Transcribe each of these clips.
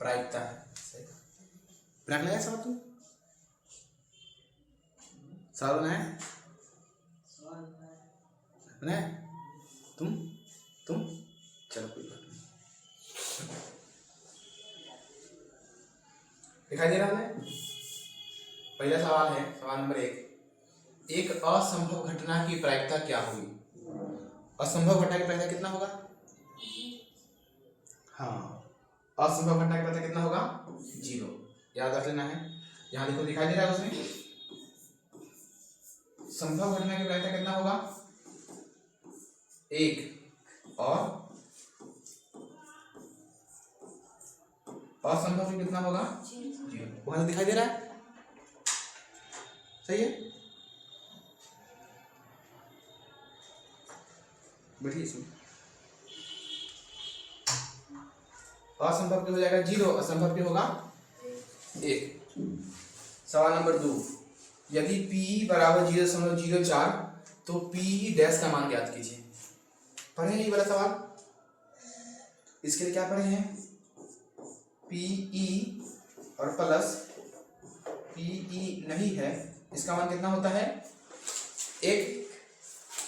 प्रायिकता है। प्रायिक लगाया सवाल तुम सवाल बनाया बनाया तुम चलो कोई बात नहीं। दिखाई दे रहा है? पहला सवाल है सवाल नंबर 1। एक असंभव घटना की प्रायिकता क्या होगी? असंभव घटना की प्रायिकता कितना होगा? हाँ, असंभव घटना की प्रायिकता कितना होगा? 0। याद रख लेना है। यहाँ देखो दिखाई दे रहा है उसमें संभव घटना की प्रायिकता कितना होगा? 1 और असंभव में कितना होगा? 0। वहां से दिखाई दे रहा है? सही है, बैठिए इसमें। असंभव के हो जाएगा 0, असंभव के होगा 1। सवाल नंबर 2। यदि P बराबर 0.04 तो P डैश का मान ज्ञात कीजिए। पढ़े हैं ये वाला सवाल? इसके लिए क्या पढ़े हैं? PE और प्लस PE नहीं है, इसका मान कितना होता है? 1।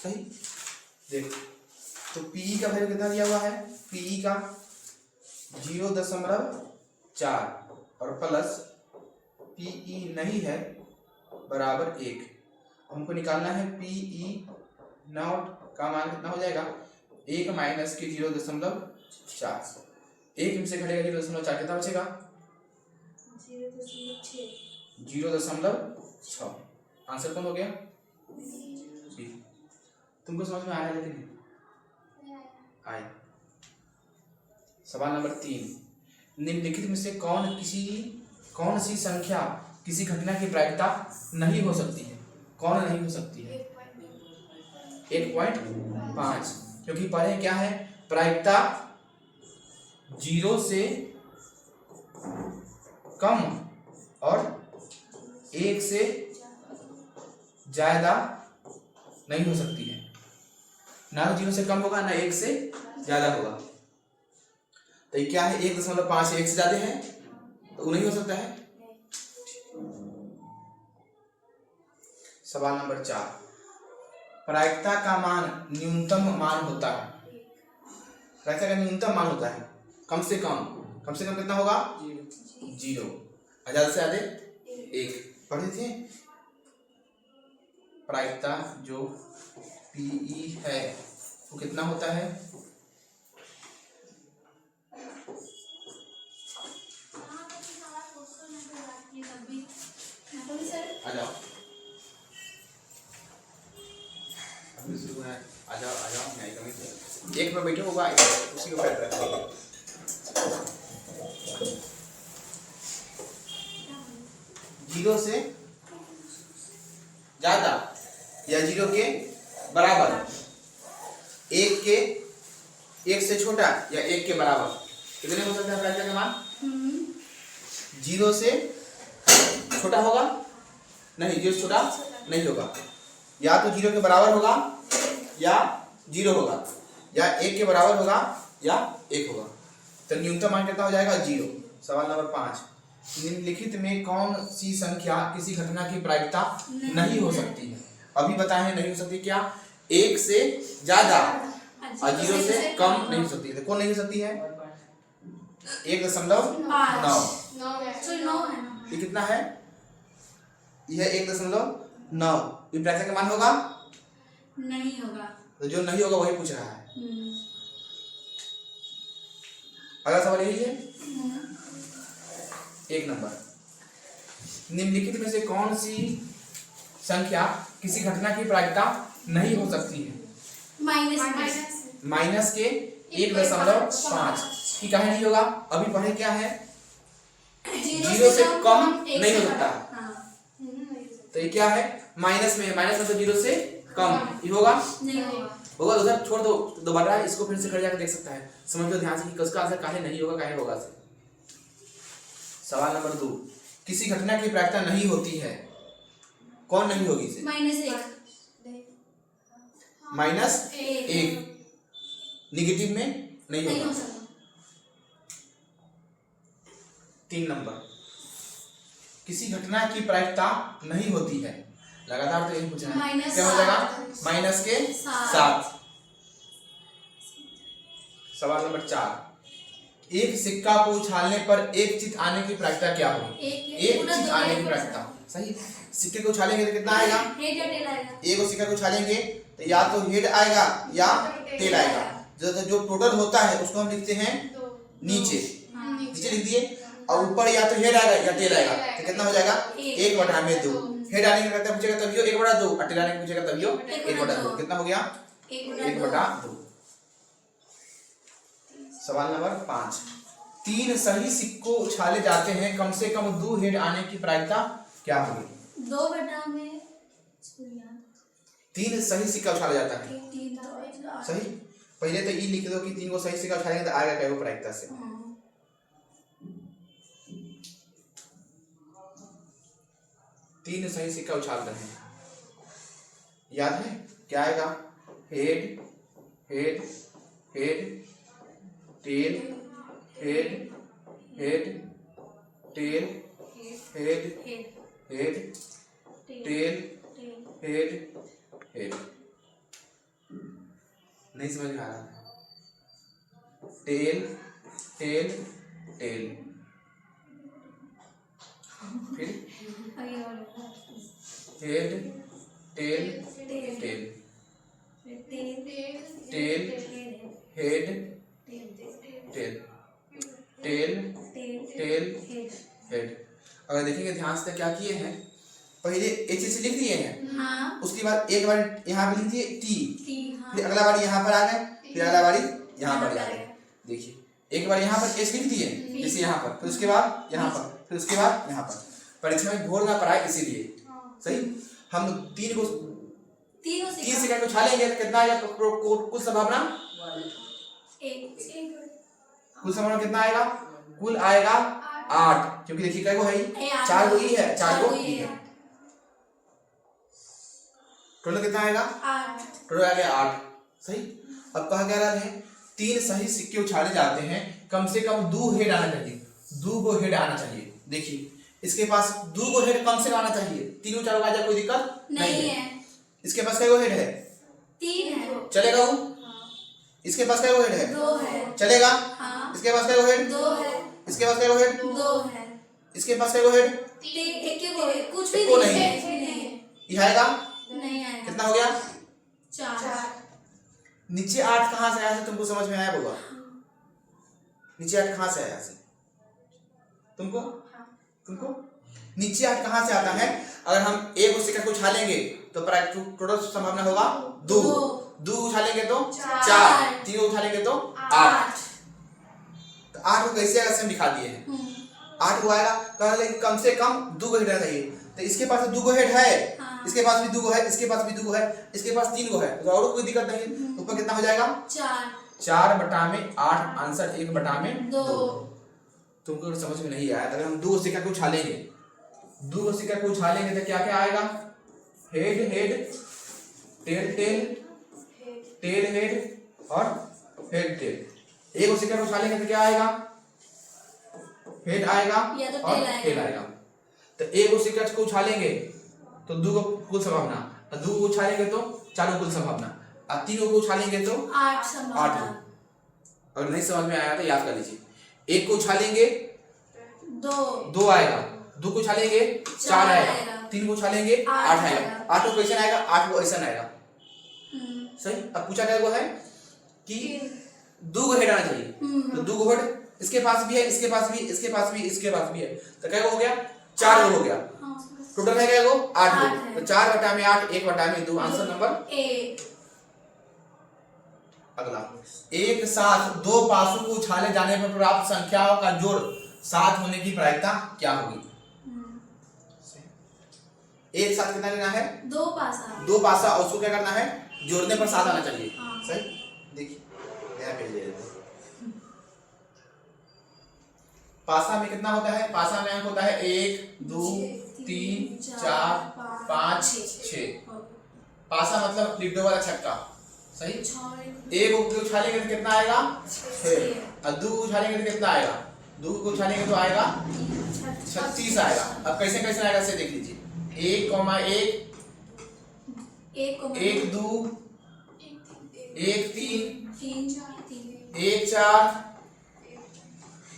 सही, देख तो PE का वैल्यू कितना दिया हुआ है? PE का 0.4 और प्लस PE नहीं है बराबर 1। हमको निकालना है PE नॉट का मान कितना हो जाएगा? 1 माइनस के 0.4। 1 में से घटेगा 0.4, कितना बचेगा? 0.6। आंसर कौन हो गया? बी। तुमको समझ में आया लेकिन आए। सवाल नंबर 3। निम्नलिखित में से कौन सी संख्या किसी घटना की प्रायिकता नहीं हो सकती है? कौन नहीं हो सकती है? 1.5, क्योंकि पढ़े क्या है? प्रायिकता 0 से कम और 1 से ज्यादा नहीं हो सकती है। ना 0 से कम होगा ना 1 से ज्यादा होगा। तो ये क्या है? 1.5 1 से ज्यादा है तो वो नहीं हो सकता है। सवाल नंबर 4। प्रायिकता का मान न्यूनतम मान होता है। प्रायिकता का न्यूनतम मान होता है कम से कम कितना होगा? 0। ज्यादा से ज्यादा 1। पढ़े थे प्रायिकता जो PE है वो कितना होता है? आ जाओ, अभी शुरू है। आ जाओ एक में बैठे होगा उसी को पैर रखिए। 0 से ज्यादा या 0 के बराबर, 1 से छोटा या 1 के बराबर कितने हो सकता है प्रायिकता का मान? 0 से छोटा होगा नहीं, 0 से छोटा नहीं होगा। या तो 0 के बराबर होगा या 0 होगा, या 1 के बराबर होगा या 1 होगा। तो न्यूनतम मान कितना हो जाएगा? 0। सवाल नंबर 5। निम्नलिखित में कौन सी संख्या किसी घटना की प्रायिकता नहीं हो सकती है? अभी बताए हैं नहीं हो सकती। क्या? 1 से ज्यादा और 0 से कम नहीं हो सकती है। कौन नहीं हो सकती है? 1.9। ये कितना है? यह 1.9। ये प्रायिकता का मान होगा? नहीं होगा। तो जो नहीं होगा वही पूछ रहा है। अगला सवाल यही है। 1 नंबर। निम्नलिखित में से कौन सी संख्या किसी घटना की प्रायिकता नहीं हो सकती है? माइनस के 1.5 की काहे नहीं होगा? अभी पढ़े क्या है? 0 से कम नहीं हो सकता। तो ये क्या है? माइनस में तो 0 से कम ये होगा? नहीं होगा। उधर छोड़ दो, दोबारा इसको फिर से कर जाकर देख सकता है। समझ लो ध्यान से कि उसका आंसर काहे नहीं होगा काहे होगा से। सवाल नंबर 2। किसी घटना की प्रायिकता नहीं होती है, कौन नहीं होगी इसे? -1 निगेटिव में नहीं होगा। 3 नंबर। किसी घटना की प्रायिकता नहीं होती है, लगातार तो यही पूछना है, क्या हो जाएगा? माइनस के 7। सवाल नंबर 4, एक सिक्का को उछालने पर एक चित आने की प्रायिकता क्या होगी? एक चित आने की प्रायिकता। सही। सिक्के को उछालेंगे तो कितना आएगा? हेड या टेल आएगा। एक सिक्का को उछालेंगे तो या तो हेड आएगा या टेल आएगा। जो टोटल होता है उसको हम लिखते हैं नीचे, नीचे लिख दिए, और ऊपर या तो हेड आएगा या टेल आएगा, तो कितना हो जाएगा? 1/2। हेड आने की प्रायिकता पूछेगा तभी 1/2, और टेल आने की पूछेगा तभी 1/2। कितना हो गया? 1/2। सवाल नंबर 5, 3 सही सिक्कों उछाले जाते हैं, कम से कम 2 हेड आने की प्रायिकता क्या होगी? 2 में 3 सही सिक्का उछाला जाता है। सही। पहले तो ई लिख दो कि 3 को सही सिक्का उछालेंगे तो आएगा क्या वो प्रायिकता से। 3 सही सिक्का उछाल रहे हैं, याद है क्या आएगा? Head, head, head, tail, head, head, tail, head, head, tail, head, head. नहीं समझ में आ रहा? टेल, टेल, टेल, फिर head, tail, tail, tail, head, tail, tail, tail, head. अगर देखेंगे ध्यान से क्या किए हैं, पहले एक चीज लिख दिए हैं, हाँ। उसके बाद एक बार यहाँ पे लिख दिए टी, हाँ। फिर अगला बार यहाँ पर आ गए, फिर अगला बारी यहाँ पर आ गए। देखिए एक बार यहाँ पर एस लिख दिए जैसे यहाँ पर, फिर उसके बाद यहाँ पर, फिर उसके बाद यहाँ पर। परीक्षा में घोर ना पड़ा इसीलिए। सही। हम 3 सेकंड को उछालेंगे तो कितना आएगा? कुल संभावना कुल संभावना कितना आएगा? कुल आएगा 8, क्योंकि देखिए क्या है, 4 को ई है, 4 को ई है। टोटल कितना आएगा? 8। टोटल आ गया 8। सही। अब कहा क्या रहा है? 3 सही सिक्के उछाले जाते हैं, कम से कम 2 हेड आना चाहिए, 2 गो हेड आना चाहिए। देखिए इसके पास 2 गो हेड कम से कम आना चाहिए। 3 उछालो आ जाए कोई दिक्कत नहीं है। इसके पास क्या हेड है? 3 है। चलेगा वो? इसके पास क्या हेड है? 2 है। चलेगा? हाँ। इसके पास क्या हेड? 2 है। इसके पास क्या हेड? 2 है। इसके पास क्या हेड? कुछ भी नहीं है। ये आएगा? नहीं आएगा। कितना हो गया? 4। नीचे 8 कहाँ से आया? तुमको समझ में आया होगा? नीचे 8 कहाँ से आया? तुमको तुमको नीचे 8 कहाँ से आता है? अगर हम एक सिक्का को उछालेंगे तो टोटल संभावना होगा 2 उछालेंगे तो 4, 3 उछालेंगे तो 8। तो 8 को कैसे आएगा हम दिखा दिए हैं। 8 को आएगा कहले कम से कम 2 गो हेड चाहिए, तो इसके पास 2 गो हेड है, इसके पास भी 2 गो है, इसके पास भी 2 गो है, इसके पास 3 गो है, तो और कोई दिक्कत नहीं है। ऊपर कितना हो जाएगा? 4/8, आंसर 1/2। तुमको समझ में नहीं आया? अगर हम 2 सिक्का को उछालेंगे, 2 सिक्का को उछालेंगे तो क्या क्या आएगा? Head, head, tail, tail, tail, head और हेड, टेल। एक सिक्का को उछालेंगे तो क्या आएगा? हेड आएगा और टेल आएगा। तो एक सिक्का को उछालेंगे तो 2 को कुल संभावना, और 2 को उछालेंगे तो 4 को कुल संभावना, और 3 को उछालेंगे तो 8 को। अगर नहीं समझ में आया तो याद कर लीजिए। एक को उछालेंगे 2 आएगा, 2 को उछालेंगे 4 आएगा, 3 को उछालेंगे 8 आएगा। 8 को कैसे आएगा? 8 को ऐसा आएगा। सही। अब पूछा गया वो है कि 2 गो हेड आना चाहिए, तो 2 गो हेड इसके पास भी है, इसके पास भी, इसके पास भी, इसके पास भी है, तो क्या हो गया? 4 गो हो गया। टोटल है क्या गो? 8 गो। तो 4/8, 1/2, आंसर नंबर ए। अगला, एक साथ 2 पासों को उछाले जाने पर प्राप्त संख्याओं का जोड़ 7 होने की प्रायिकता क्या होगी? एक साथ कितना लेना है? 2 पासा, और उसको क्या करना है? जोड़ने पर 7 आना चाहिए। सही। देखिए नया पेज ले लेते हैं। पासा में कितना होता है? पासा में अंक होता है 1, 2, 3, 4, 5, 6। पासा मतलब लिड्डो वाला छक्का। सही। एक उछालेंगे तो कितना आएगा? 6, और 2 उछालेंगे तो कितना आएगा? 2 को उछालेंगे तो आएगा 36 आएगा। अब कैसे कैसे आएगा से देख लीजिए। 1, 1 2 1 3 1 4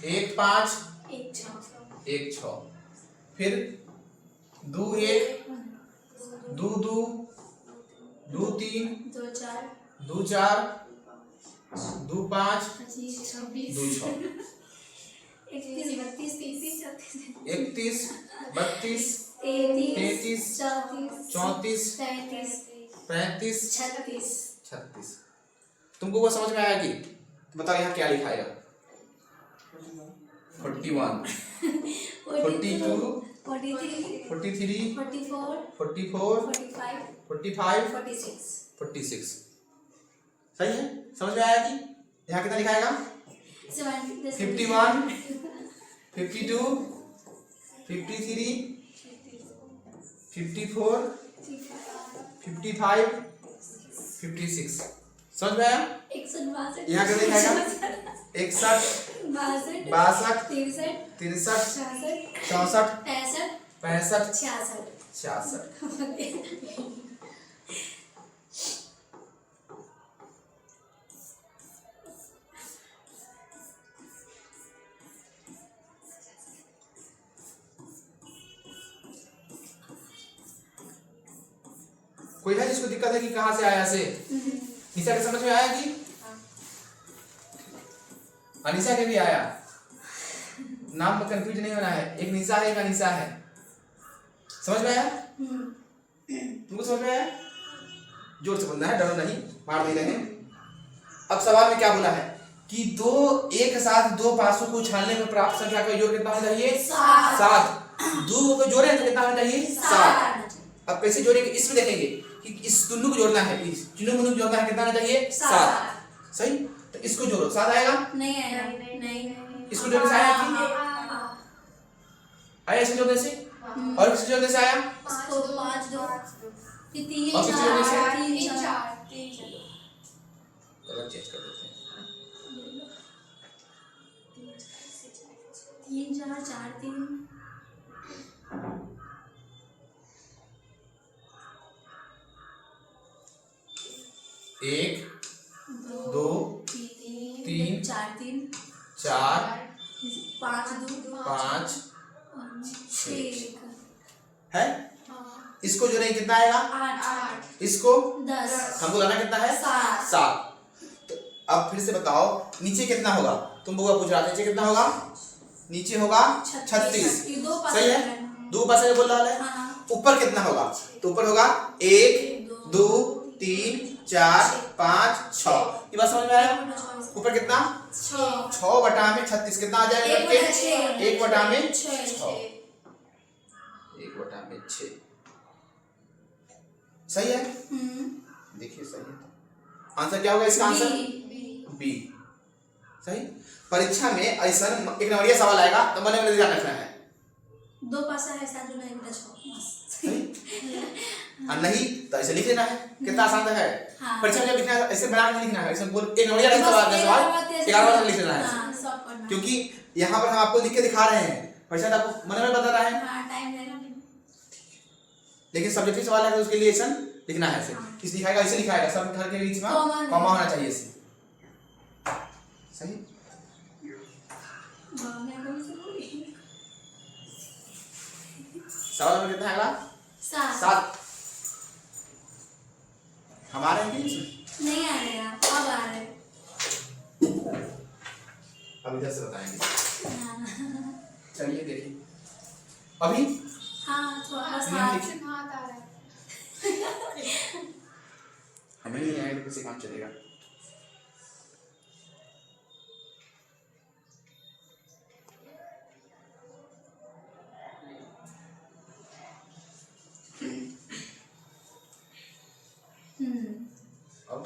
1 5 1 6 फिर 2 1 2 2 2 3 2 4 2 5 2 6 31 32 33 34 35 36। तुमको वो समझ में आया कि बताओ यहाँ क्या लिखाएगा? 41 42 43 44 45 46। सही है? समझ में आया कि यहाँ कितना लिखाएगा? 51 52 53 54 55 56। समझ में आया? यहाँ कितना लिखाएगा? 61 62 63 64 65 66। कोई है जिसको दिक्कत है कि कहां से आया से? निशा के समझ में आया कि? अनिशा के भी आया। नाम में कंफ्यूज नहीं होना है। एक निशा है, एक अनिशा है। समझ में आया? तुमको समझ में आया? जोर से बोलना है, डरो नहीं, मार नहीं रहे। अब सवाल में क्या बोला है कि एक साथ दो पासों को उछालने में प्राप्त संख्या का जोड़ कितना होना चाहिए? 7। 2 को जोड़े तो कितना होना चाहिए? 7। अब कैसे जोड़ेंगे इसमें देखेंगे कि इस दोनों को जोड़ना है, इस तीनों को जोड़ना है, कितना आना चाहिए? 7। सही? तो इसको जोड़ो, 7 आएगा? नहीं आएगा। नहीं। इसको जोड़ने से आया कि? आया इसको जोड़ने से? और इसको जोड़ने से आया? इसको 5 2 फिर 3 और किसको जोड़ने से? 3 4 चलो चेंज कर देते हैं। 3 4 4 3 1 2 3 4 3 4 5 2 5 6 है। इसको जोड़ेंगे कितना आएगा? 8 इसको 10 हमको लाना कितना है? 7। तो अब फिर से बताओ नीचे कितना होगा? तुम बुआ पूछ रहा था नीचे कितना होगा? नीचे होगा 36। सही है? 2 पास बोल रहा है। ऊपर कितना होगा? तो ऊपर होगा 1 2 3 4 5 6। ये बात समझ में आया? ऊपर कितना? 6 बटा में 36 कितना आ जाएगा? 1 बटा में 6। 1 बटा में 6। सही है? देखिए सही है। आंसर क्या होगा इसका? Answer B. सही? परीक्षा में ऐसा एक नंबरिया सवाल आएगा तो मन में ध्यान रखना है। 2 पासा है साथ में 1 6। और नहीं तो ऐसे लिख लेना है। कितना आसान है। परीक्षा में जब लिखना है ऐसे बना के लिखना है। ऐसे बोल एक नंबरिया का सवाल 11 बार लिख लेना है। क्योंकि यहाँ पर हम आपको लिख के दिखा रहे हैं, परीक्षा आपको मन में बता रहा है। लेकिन सब्जेक्टिव सवाल है तो उसके लिए ऐसा लिखना है। ऐसे किस लिखाएगा? ऐसे लिखाएगा, सब घर के बीच में कॉमा होना चाहिए ऐसे। सही? सवाल में कितना आएगा? 7। हमारे नहीं आ रहे हैं, अब आ रहे हैं। अब इधर से बताएंगे। चलिए देखिए अभी। हाँ थोड़ा सा हाथ आ रहा है। हमें नहीं आएगा तो किसी काम चलेगा। अब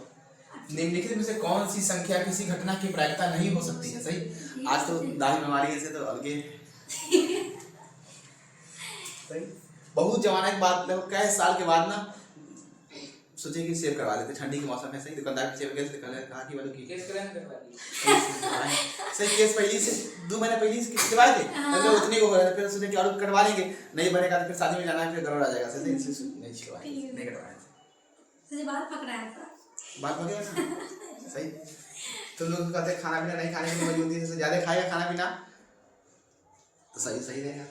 निम्नलिखित में से कौन सी संख्या किसी घटना की प्रायिकता नहीं हो सकती है? सही? आज तो दाढ़ी बीमारी से तो अलगे। सही? बहुत जमाने के बाद, लगभग कई साल के बाद ना सोचे कि सेव करवा लेते, ठंडी के मौसम है, सही दुकानदार के सेव कैसे कहा कि वालों की केस करें करवा दी। सही केस पहले से 2 महीने पहले से करवाए थे, तो उतने को हो रहा था, फिर सोचे कि और करवा लेंगे, नहीं बनेगा तो फिर शादी में जाना है, फिर गड़बड़ आ जाएगा, सही इसलिए नहीं करवाए, नहीं करवाए। तुझे बात पकड़ा है था बात हो गया ना सही। तुम लोग कहते खाना पीना नहीं खाने की मजबूरी है, ज्यादा खाएगा खाना पीना तो सही रहेगा।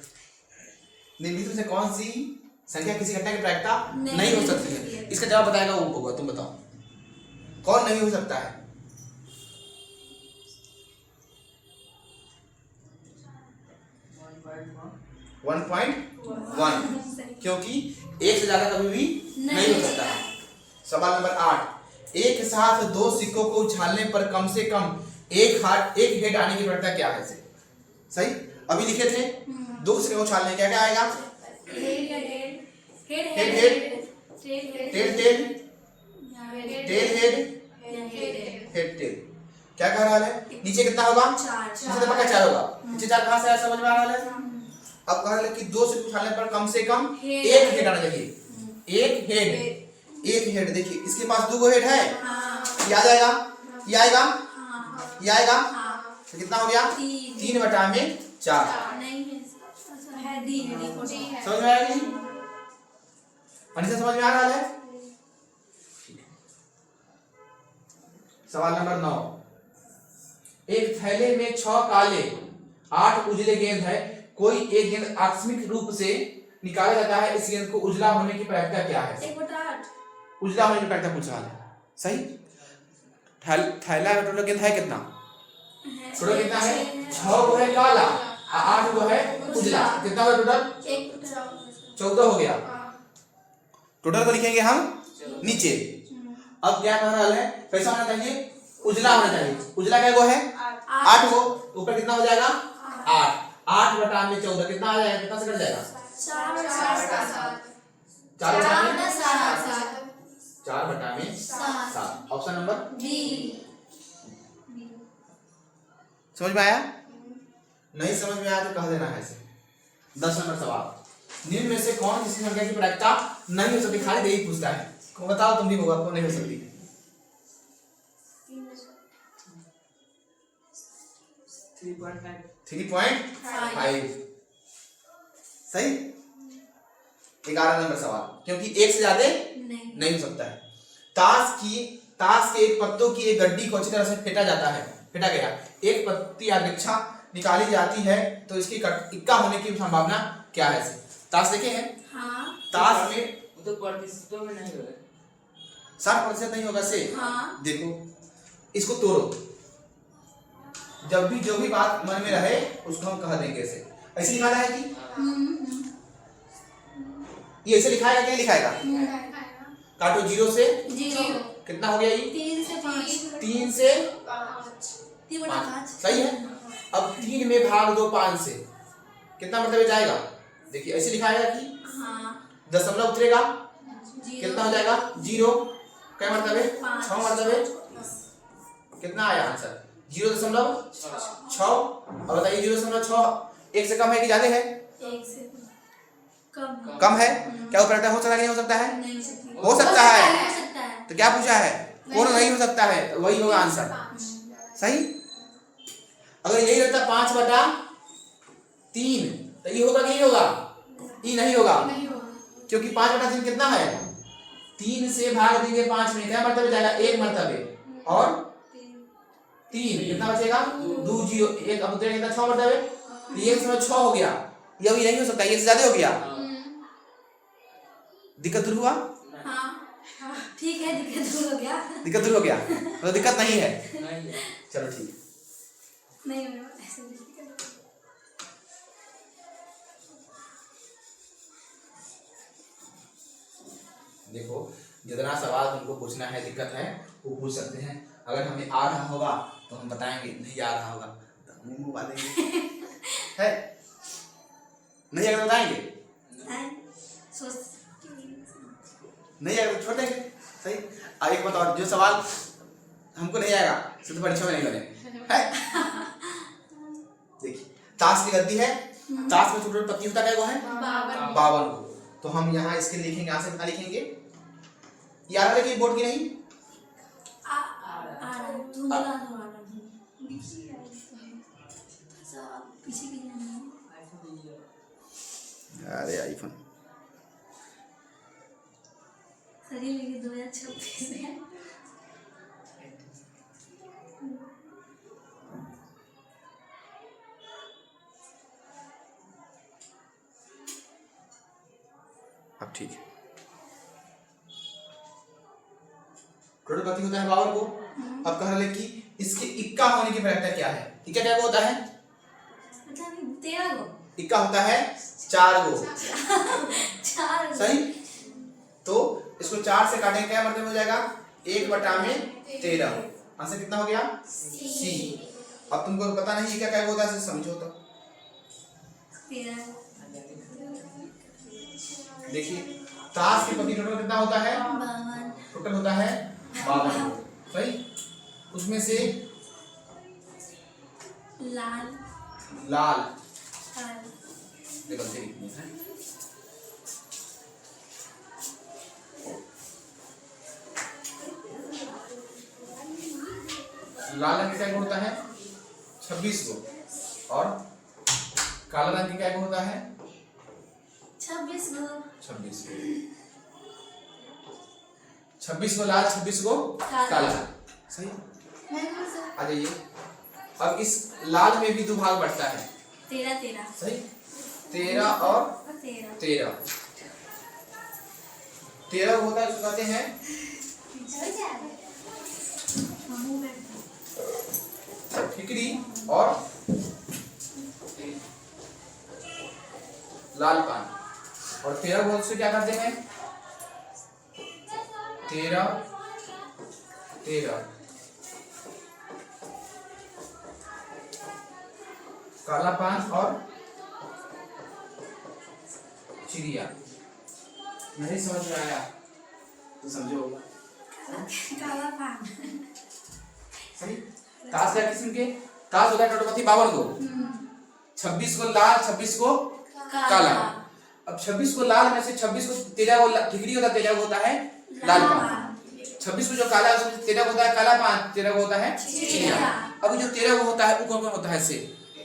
निम्नलिखित में से कौन सी संख्या किसी घटना की प्रायिकता नहीं हो सकती है? इसका जवाब बताएगा वो होगा, तुम बताओ कौन नहीं हो सकता है? वन पॉइंट वन, क्योंकि एक से ज्यादा कभी भी नहीं हो सकता है। सवाल नंबर 8, एक साथ 2 सिक्कों को उछालने पर कम से कम एक हेड आने की प्रवृत्ति क्या है? सही अभी लिखे थे 2 सिक्के को उछालने क्या क्या आएगा? हेड। क्या कह रहा है? नीचे कितना होगा? 4 तो पक्का 4 होगा। नीचे 4 कहां से आया समझ में आ रहा है? अब कह रहा है कि 2 से उछालने पर कम से कम एक हेड आना चाहिए। एक हेड देखिए इसके पास 2 हेड है, ये आ जाएगा, ये आएगा, ये आएगा, तो कितना हो गया? 3/4। समझ में आया कि अनिशा समझ में आ रहा है? सवाल नंबर 9, एक थैले में 6 काले 8 उजले गेंद है, कोई एक गेंद आकस्मिक रूप से निकाला जाता है, इस गेंद को उजला होने की प्रायिकता क्या है? 1/8 उजला होने की प्रायिकता पूछ रहा है। सही थैला में टोटल गेंद है कितना? टोटल कितना है? 6 वो है काला, 8 वो है उजला, कितना हुआ टोटल? 14 हो गया। टोटल को लिखेंगे हम नीचे। अब क्या कह रहा है? कैसा होना चाहिए? उजला होना चाहिए। उजला क्या वो है? 8 वो, ऊपर कितना हो जाएगा? 8 बटा में 14 कितना आ जाएगा? कितना से कट जाएगा? 4 बटा में 7। Option number B. समझ में आया? नहीं समझ में आया तो कह देना है। 10 नंबर सवाल, निम्न में से कौन किसी संख्या की प्रायिकता नहीं हो सकती? खाली यही पूछता है, बताओ तुम भी होगा कौन नहीं हो सकती? 3.5 सही। 11 नंबर सवाल, क्योंकि एक से ज्यादा नहीं हो सकता है। ताश के एक पत्तों की एक गड्डी को अच्छी तरह से फेंटा गया, एक पत्ती या वृक्षा निकाली जाती है तो इसकी इक्का होने की संभावना क्या है? ताश देखे हैं? हाँ। ताश में तो प्रतिशतों में नहीं होगा, 60% नहीं होगा से। हाँ। देखो इसको तोड़ो, जब भी जो भी बात मन में रहे उसको हम कह देंगे ऐसे। ऐसे लिखा है कि ये ऐसे लिखाएगा क्या लिखाएगा? काटो 0 से 0 कितना हो गया? ये 3 से 5 3 से 3/5 सही है। अब 3 में भाग दो 5 से, कितना मतलब जाएगा? देखिए ऐसे लिखाएगा कि दशमलव उतरेगा, कितना हो जाएगा? 0 क्या मतलब है? 6 मतलब है। कितना आया आंसर? 0.6। और बताइए 0.6 1 से कम है कि ज्यादा है? 1 से कम है। क्या उपलब्ध हो सकता है? नहीं हो सकता है? नहीं हो सकती। हो सकता है। हो सकता है। तो क्या पूछा है? कौन नहीं हो सकता है? वही होगा आंसर। सही। अगर यही रहता 5/3 तो ये होगा कि नहीं होगा? ये नहीं होगा, क्योंकि 5/3 कितना है? 3 से भाग देंगे 5 में, क्या मर्तबे जाएगा? 1 मर्तबे, और 3 कितना बचेगा? 2 0 1 अब उतरेगा कितना? 6 मर्तबे, ये 6 हो गया। ये अभी नहीं हो सकता, ये से ज्यादा हो गया। दिक्कत दूर हुआ? हाँ ठीक है, दिक्कत दूर हो गया। दिक्कत दूर हो गया, मतलब दिक्कत नहीं है। चलो ठीक है। नहीं होने वाला ऐसे नहीं। देखो जितना सवाल तुमको पूछना है, दिक्कत है वो पूछ सकते हैं। अगर हमें आ रहा होगा तो हम बताएंगे, नहीं आ रहा होगा तो हम मुंह घुमा देंगे। है नहीं अगर बताएंगे, नहीं आएगा तो छोड़ देंगे। सही। अब एक बात और, जो सवाल हमको नहीं आएगा तो परीक्षा में नहीं बने। देखिए ताश की गद्दी है, ताश में टोटल पत्ती होता है वो है 52 को। तो हम यहाँ इसके लिखेंगे, यहाँ से कितना लिखेंगे? ये आ रहा है कि बोर्ड की नहीं? आ रहा है धुंधला थोड़ा सा पीछे की नहीं। अरे आईफोन सही लगी 2026 में। अब ठीक है। करोड़पति होता है बाबर को। अब कह रहे कि इसके इक्का होने की प्रक्रिया क्या है? इक्का क्या होता है? मतलब 13 गो। इक्का होता है 4 गो। 4 गो। सही। तो इसको 4 से काटेंगे क्या मतलब हो जाएगा 1/13। आंसर कितना हो गया? सी। अब तुमको पता नहीं क्या क्या होता है समझो तो। 13 देखिए ताश के पत्ती टोटल कितना होता है? 52। टोटल होता है 52। सही। उसमें से लाल देखो कितनी है। लाल रंग का क्या होता है? 26 गो। और काला रंग का क्या होता है? 26 गो। 26 गो लाल, 26 गो काला। सही। आ जाइए। अब इस लाल में भी 2 भाग बढ़ता है। 13 सही। 13 और 13 होता है उसको कहते हैं ठिकरी और लाल पान। और 13 बोल से क्या करते हैं? 13 काला पान और चिड़िया। नहीं समझ में आया तो समझो। काला पान। सही। ताश का किस्म के ताश होता है टोटल 52 गो। 26 को लाल, 26 को काला। अब 26 को लाल में से 26 को 13 को ठिकरी होता है, 13 को होता है लाल पान। 26 को जो काला है उसमें 13 को होता है काला पान, 13 को होता है चिड़िया। अब जो 13 को होता है वो कौन कौन होता है? से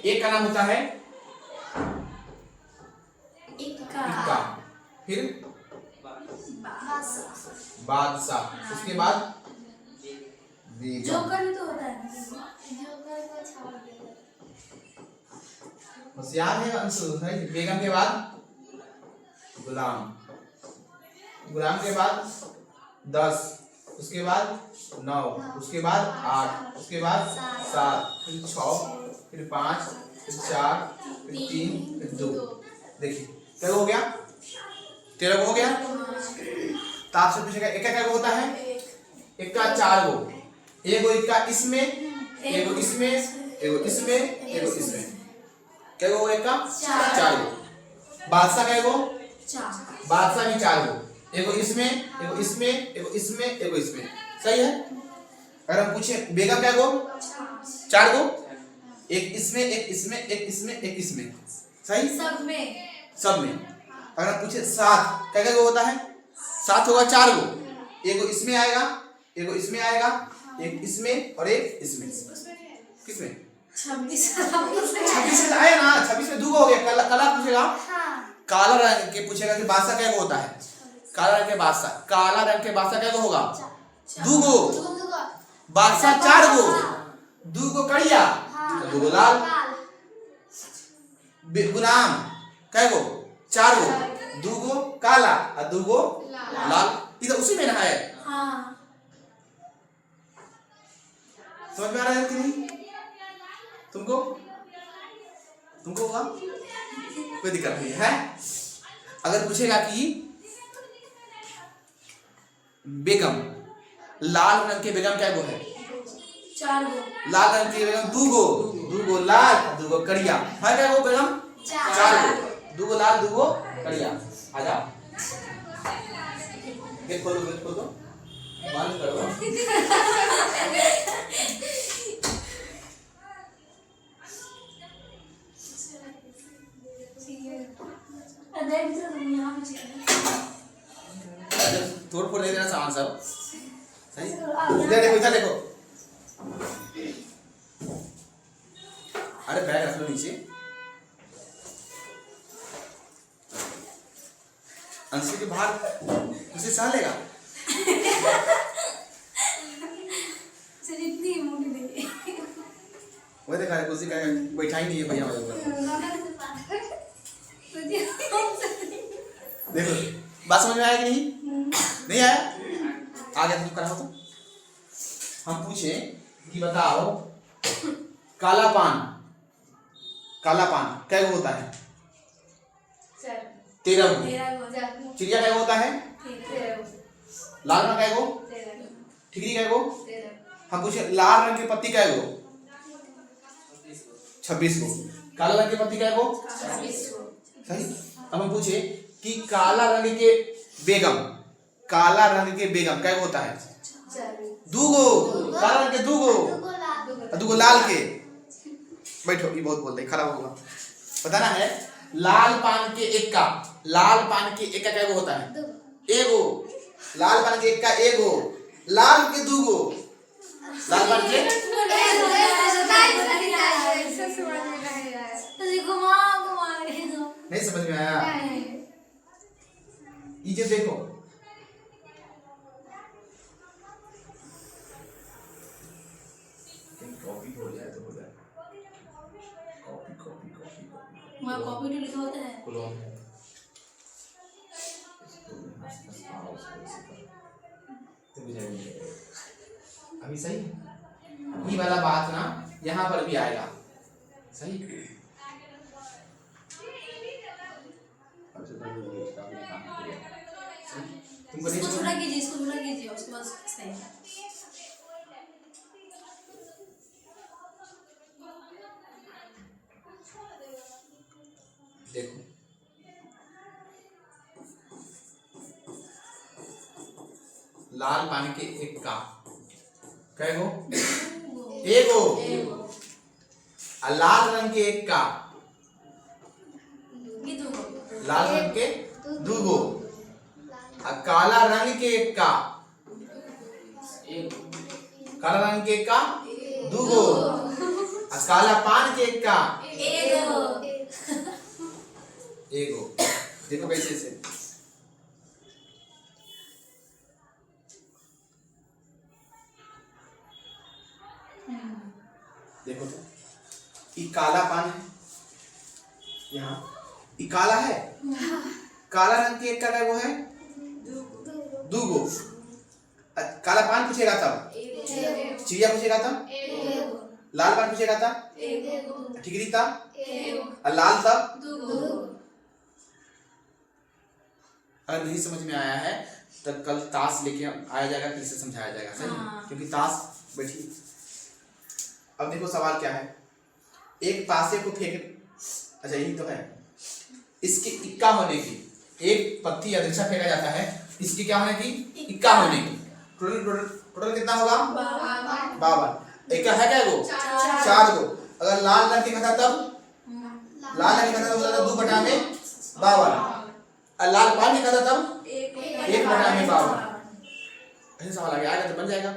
एक का नाम होता है इक्का, फिर बादशाह, उसके बाद बेगम। जोकर भी तो होता है। होशियार है अंशु। बेगम के बाद गुलाम, गुलाम के बाद 10, उसके बाद 9, उसके बाद 8, उसके बाद 7, फिर 6, फिर 5, फिर 4, फिर 3, फिर 2। देखिए क्या हो गया? 13 को हो गया। तो आपसे पूछेगा एक क्या होता है? एक का 4 गो। एगो इक्का इसमें, एगो इसमें, एगो इसमें, एगो इसमें। क्या गो? एक का 4 गो। बादशाह क्या गो? बादशाह भी 4 गो। एगो इसमें, एगो इसमें, एगो इसमें, एगो इसमें। सही है। अगर हम पूछे बेगम क्या गो? 4 गो। एक इसमें, एक इसमें, एक इसमें, एक इसमें। सही। सब में। अगर हम पूछे 7 क्या क्या गो होता है? 7 होगा 4 गो। एगो इसमें आएगा, एगो इसमें आएगा, एक इसमें और एक इसमें। किसमें? 26 में आया ना। 26 में 2 हो गया। काला पूछेगा। काला रंग के पूछेगा कि बादशाह क्या होता है? काला रंग के बादशाह, काला रंग के बादशाह क्या होगा? 2 गो। बादशाह 4 गो, 2 गो कड़िया, 2 गो लाल। गुलाम क्या गो? 4 गो, 2 गो काला और 2 गो लाल। इधर उसी में ना है। समझ में आ रहा है कि नहीं? तुमको होगा कोई दिक्कत नहीं है। अगर पूछेगा कि बेगम, लाल रंग के बेगम क्या गो है? 4 गो। लाल रंग के बेगम 2 गो, 2 गो लाल, 2 गो कड़िया। है क्या गो बेगम? 4 गो, 2 गो लाल, 2 गो कड़िया। आजा गेट खोलो, गेट खोलो, बंद करो। देख तो तुम यहाँ पे तोड़ फोड़ दे देना सामान सब। सही, इधर देखो, इधर देखो। अरे बैग रख लो नीचे। अंशी के बाहर उसे सह लेगा। सर इतनी मोटी नहीं। वो देखा है कुर्सी का बैठा ही नहीं है भैया मेरे ऊपर। देखो बात समझ में आया कि नहीं? नहीं आया? आगे तुम कराओ तो। हम पूछे कि बताओ काला पान क्या होता है? 13 गो। चिड़िया क्या होता है? लाल रंग क्या गो? ठिकरी क्या गो? हम पूछे लाल रंग की पत्ती क्या गो? 26 गो। काला रंग की पत्ती क्या गो? 26 गो। सही। अब हम पूछे कि काला रंग के बेगम क्या होता है? 2 गो। काला रंग के 2 गो, 2 गो लाल के। बैठो, ये बहुत बोल रहे, खराब होगा। बताना है लाल पान के एक का क्या गो होता है? 1 गो। लाल पान के एक का 1 गो, लाल के 2 गो। लाल पान के नहीं समझ में आया? ये देखो, कॉपी हो जाए तो हो जाए। कॉपी वहाँ कॉपी तो लिखा होता है। कुलोन है। अभी सही है? ये वाला बात ना यहाँ पर भी आएगा। सही। तुमको इसको छोटा कीजिए उसके बाद सही। देखो लाल पानी के एक का क्या गो? 1 गो। और लाल रंग के एक का, लाल रंग के 2 गो। और काला रंग के एक का, काला रंग के एक का 2 गो। और काला पान के एक का 1 गो। देखो कैसे से देखो तो ये काला पान है, यहाँ ये काला है। काला रंग के एक का वो है 2 गो। काला पान पूछेगा तब, चिड़िया पूछेगा तब, लाल पान पूछेगा तब, ठिकरी तब, और लाल तब 2 गो। अगर नहीं समझ में आया है तो कल ताश लेके आया जाएगा, फिर से समझाया जाएगा। सही। क्योंकि ताश बैठी। अब देखो सवाल क्या है, एक ताशे को फेंक, अच्छा यही तो है, इसके इक्का होने की, एक पत्ती या दीक्षा फेंका जाता है, इसकी क्या होने की? इक्का होने की। टोटल कितना होगा? 52। इक्का है क्या गो? 4 गो। अगर लाल रंग के खाता तब, लाल रंग के खाता तब 2 बटा में 52। और लाल पान के खाता तब 1 बटा में 52। ऐसे सवाल आगे आएगा तो बन जाएगा।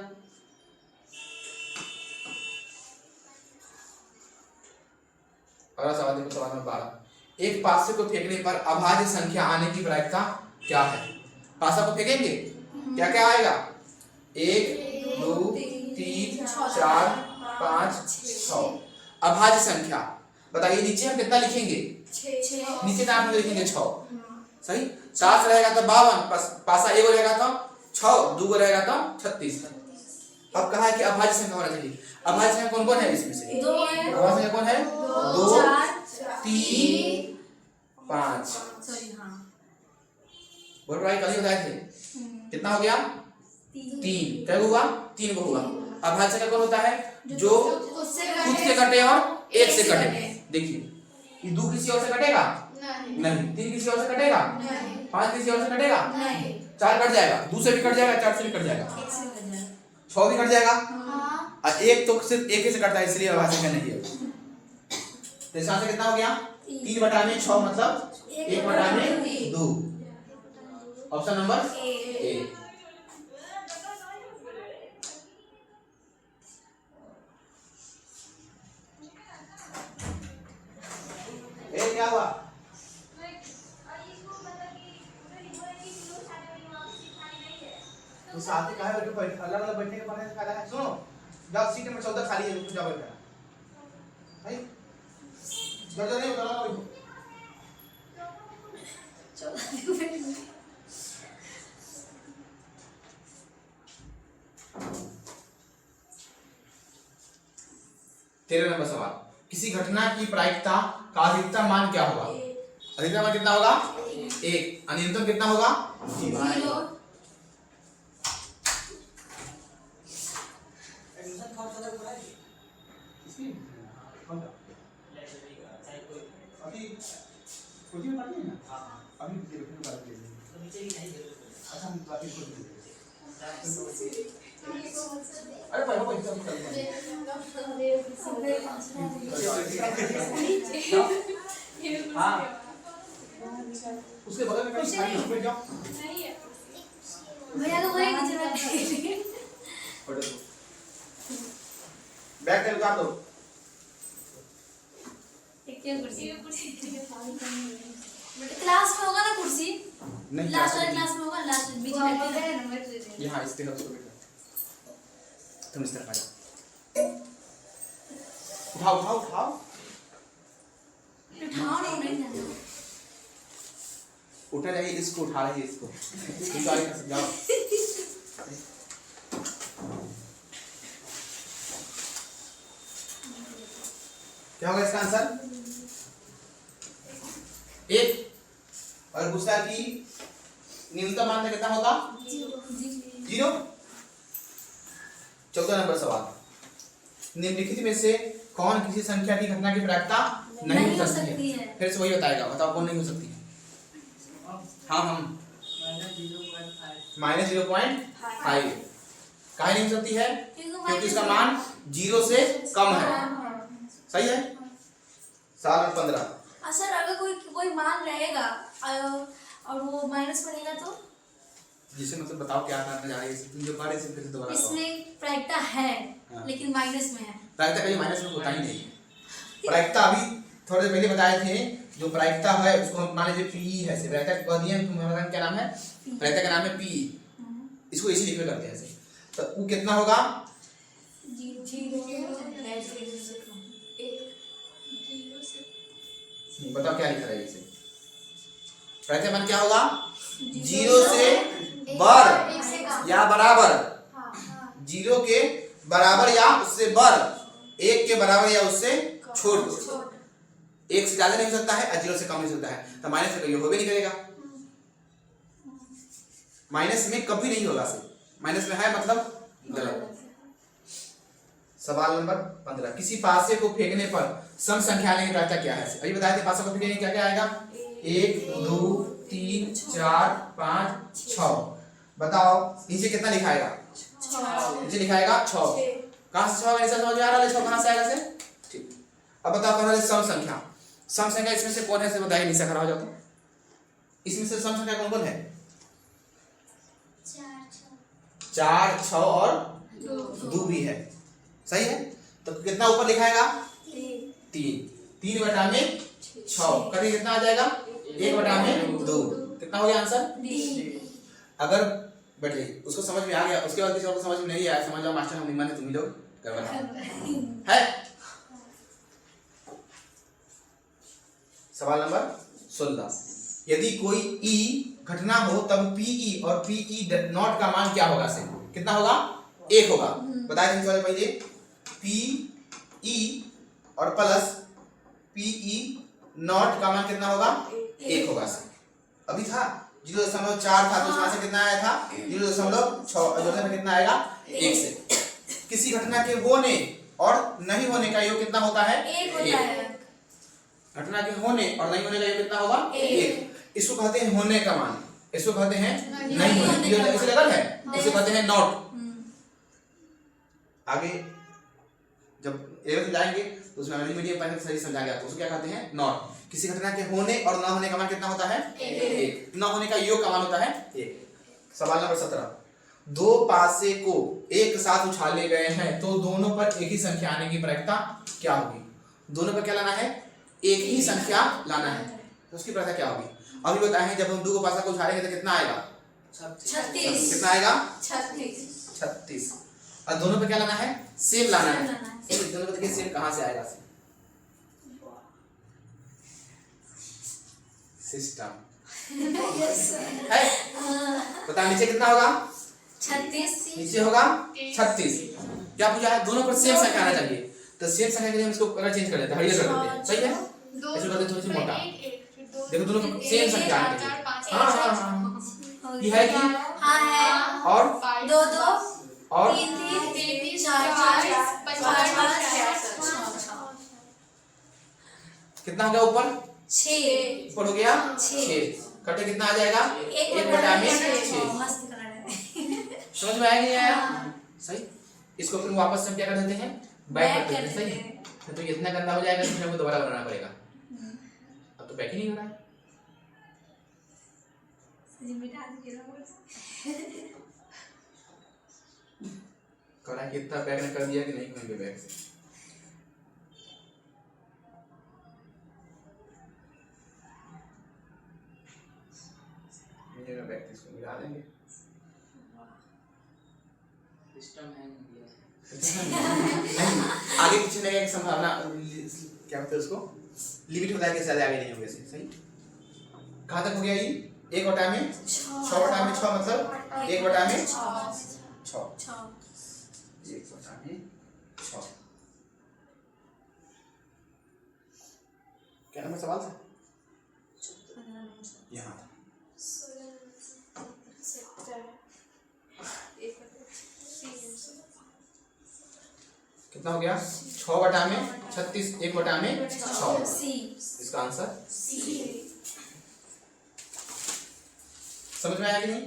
अगला सवाल देखो, सवाल नंबर 12। एक पासे को फेंकने पर अभाज्य संख्या आने की प्रायिकता क्या है? पासा को फेंकेंगे क्या क्या आएगा? 1 2 3 4 5 6। अभाज्य संख्या बताइए, नीचे हम कितना लिखेंगे? 6। नीचे तो आप लिखेंगे 6। सही। 7 रहेगा तो 52, पासा 1 रहेगा तो 6, 2 रहेगा तो 36। अब कहा है कि अभाज्य संख्या होना चाहिए। अभाज्य संख्या कौन कौन है इसमें से? 2 है। अभाज्य संख्या कौन है? 2 3 5। सॉरी हाँ। बोल भाई कल ही बताए थे। कितना हो गया? 3। क्या हुआ? 3 को हुआ। अभाज्य संख्या कौन होता है? जो खुद से कटे और 1 से कटे। देखिए ये 2 किसी और से कटेगा नहीं, 3 किसी और से कटेगा नहीं, 5 किसी और से कटेगा नहीं, 4 कट जाएगा, 2 से भी कट जाएगा, 4 से भी कट जाएगा, 6 भी कट जाएगा। और 1 तो सिर्फ 1 ही से कटता है, इसलिए अभाज्य संख्या नहीं है। तो इसका आंसर कितना हो गया? 3 बटा में 6 मतलब 1 बटा में 2। Option number A. ए। ए क्या हुआ? तो साथ ही कहा है बैठो, अलग अलग बैठने का पढ़ने का फायदा है। सुनो, जाओ सीट नंबर 14 खाली है, रुक जाओ बैठना भाई, जल्दी नहीं उतरना बैठो। तेरह नंबर सवाल, किसी घटना की प्रायिकता का अधिकतम मान क्या होगा? अधिकतम मान कितना होगा? 1। न्यूनतम कितना होगा? 0। एडमिशन कौन सा तक है? अभी कोचिंग में पढ़ते हैं ना? हां अभी देखने की बात है, तो नीचे ही नहीं दे। अच्छा हम बाकी को दे अरे भाई भाई चल हाँ उसके बगल में कहीं खाली है, बैठ जाओ। भैया तो वही नीचे बैठे। बैग कर उतार दो। एक कुर्सी क्लास में होगा ना कुर्सी? नहीं लास्ट वाले क्लास में होगा, लास्ट बीच में बैठते हैं। यहाँ इस तरह उसको बैठो, तुम इस तरफ आ जाओ। उठाओ उठाओ उठाओ, उठाओ नहीं जाना। उठा जाइए, इसको उठा रही है, इसको इसको आगे खसक जाओ। क्या होगा इसका आंसर? 1। और गुस्सा की न्यूनतम मान कितना होगा? 0। 14 नंबर सवाल, निम्नलिखित में से कौन किसी संख्या की घटना की प्रायिकता नहीं हो सकती है? फिर से वही बताएगा, बताओ कौन नहीं हो सकती है? हाँ हम -0.5 काहे नहीं हो सकती है? क्योंकि इसका मान 0 से कम है। सही है। सवाल नंबर 15, सर अगर कोई मान रहेगा और वो माइनस पड़ेगा तो जिसे मतलब बताओ क्या करना चाह रही है, तुम जो पढ़ रहे थे फिर से दोबारा बताओ। इसमें प्रायिकता है हाँ। लेकिन माइनस में है। प्रायिकता कहीं माइनस में होता ही नहीं है। प्रायिकता अभी थोड़ी देर पहले बताए थे, जो प्रायिकता है उसको हम मान लीजिए पी है, प्रायिकता कह दिए तुम्हारा क्या नाम है? प्रायिकता का नाम है पी। इसको इसी लिख में करते हैं ऐसे, तो वो कितना होगा? 0 बताओ क्या लिखा है इसे? प्रायिकता मान क्या होगा? 0 से बर या बराबर, 0 के बराबर या उससे बर, 1 के बराबर या उससे छोट। 1 से ज्यादा नहीं हो सकता है और 0 से कम नहीं हो सकता है, तो माइनस में कभी हो भी नहीं करेगा। माइनस में कभी नहीं होगा, माइनस में है मतलब गलत। सवाल नंबर 15, किसी पासे को फेंकने पर सम संख्या लेने की प्रायिकता क्या है? अभी बताए थे पासे को फेंकने क्या क्या आएगा? 1 2 3 4 5 6। बताओ नीचे कितना लिखाएगा? नीचे लिखाएगा 6। कहां से 6 आएगा? समझ में आ रहा है 6 कहां से आएगा से? ठीक। अब बताओ कौन है सम संख्या? सम संख्या इसमें से कौन है से बताइए, नीचे खड़ा हो जाओ। इसमें से सम संख्या कौन कौन है? 4 6 और 2 भी है। सही है। तो कितना ऊपर लिखाएगा? 3 बटा में 6 कभी कितना आ जाएगा? 1 बटा में 2। कितना हो गया आंसर? अगर बैठे उसको समझ में आ गया, उसके बाद किसी और को समझ में नहीं आया, समझ लो मास्टर हम नहीं माने, तुम ही लोग करवाना है। सवाल नंबर 16, यदि कोई ई घटना हो तब पीई और पीई नॉट का मान क्या होगा? से कितना होगा? 1 होगा। बताए थे थोड़े पहले, पीई और प्लस पीई नॉट का मान कितना होगा? 1 होगा। से अभी था 0.4 था, तो उसमें से कितना आया था? 0.6, जो कितना आएगा? 1 से। किसी घटना के होने और नहीं होने का योग कितना होता है? 1 होता है। घटना के होने और नहीं होने का योग कितना होगा? 1। इसको कहते हैं होने का मान, इसको कहते हैं नहीं होने का। इसे लगल है, इसे कहते हैं नॉट। आगे जब 11th जाएंगे तो उसमें अंग्रेजी मीडियम पढ़ने सही समझाएंगे आपको। उसको क्या कहते हैं नॉट। किसी घटना के होने और न होने का मान कितना होता है? 1। न होने का योग का मान होता है 1। सवाल नंबर 17, दो पासे को एक साथ उछाले गए हैं तो दोनों पर एक ही संख्या आने की प्रायिकता क्या होगी? दोनों पर क्या लाना है? एक ही संख्या लाना है, तो उसकी प्रायिकता क्या होगी? अभी बताएं, जब हम दो को पासा को उछालेंगे तो कितना आएगा? 36। कितना आएगा? 36। और दोनों पे क्या लाना है? सेम लाना है। दोनों पे देखिए सेम कहां से आएगा? सिस्टम है। बता नीचे कितना होगा? 36। नीचे होगा 36। क्या पूछा है? दोनों पर सेम संख्या आना चाहिए, तो सेम संख्या के लिए हम इसको कलर चेंज कर देते हैं, हरियर कर देते हैं। सही है, ऐसे कर देते थोड़ी सी मोटा। देखो दोनों पर सेम संख्या आनी चाहिए। हां ये है कि हाँ है। और 2 2 और 3 3 4 4 5 5 कितना हो गया? ऊपर 6 ऊपर हो गया 6। 6। कटे कितना आ जाएगा? 1 बटा में 6। 6। मस्त कलर है। समझ में आया नहीं आया? सही। इसको फिर वापस से हम क्या कर देते हैं? बैक कर देते हैं। सही है, तो ये इतना गंदा हो जाएगा तो हमको दोबारा बनाना पड़ेगा। अब तो बैक ही नहीं हो रहा है। करा कि इतना बैक ने कर दिया कि नहीं होंगे बैक से। ये बैक इसको मिला देंगे। सिस्टम हैंग हो गया। आगे पीछे नहीं की संभावना क्या कहते हैं उसको? लिमिट होता है कि ज्यादा आगे नहीं होंगे। सही। कहां तक हो गया ये? 1 बटा में 6 बटा में 6 मतलब 1 बटा में 6 1 बटा में 6। क्या नंबर सवाल था? यहाँ कितना हो गया? 6 बटा में 36 1 बटा में 6। इसका आंसर समझ में आया कि नहीं?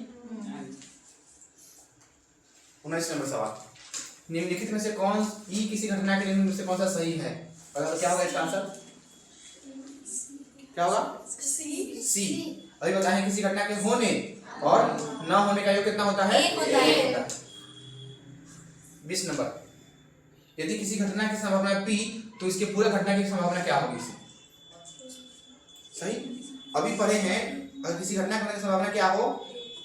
19 नंबर सवाल, निम्नलिखित में से कौन ई किसी घटना के निम्न में से कौन सा सही है? और क्या होगा इसका आंसर? क्या होगा? सी। अभी बताएं, किसी घटना के होने और न होने का योग कितना होता है? 1 होता है। 20 नंबर, यदि किसी घटना की संभावना P तो इसके पूरे घटना की संभावना क्या होगी? सही। अभी पढ़े हैं, अगर किसी घटना की संभावना क्या हो?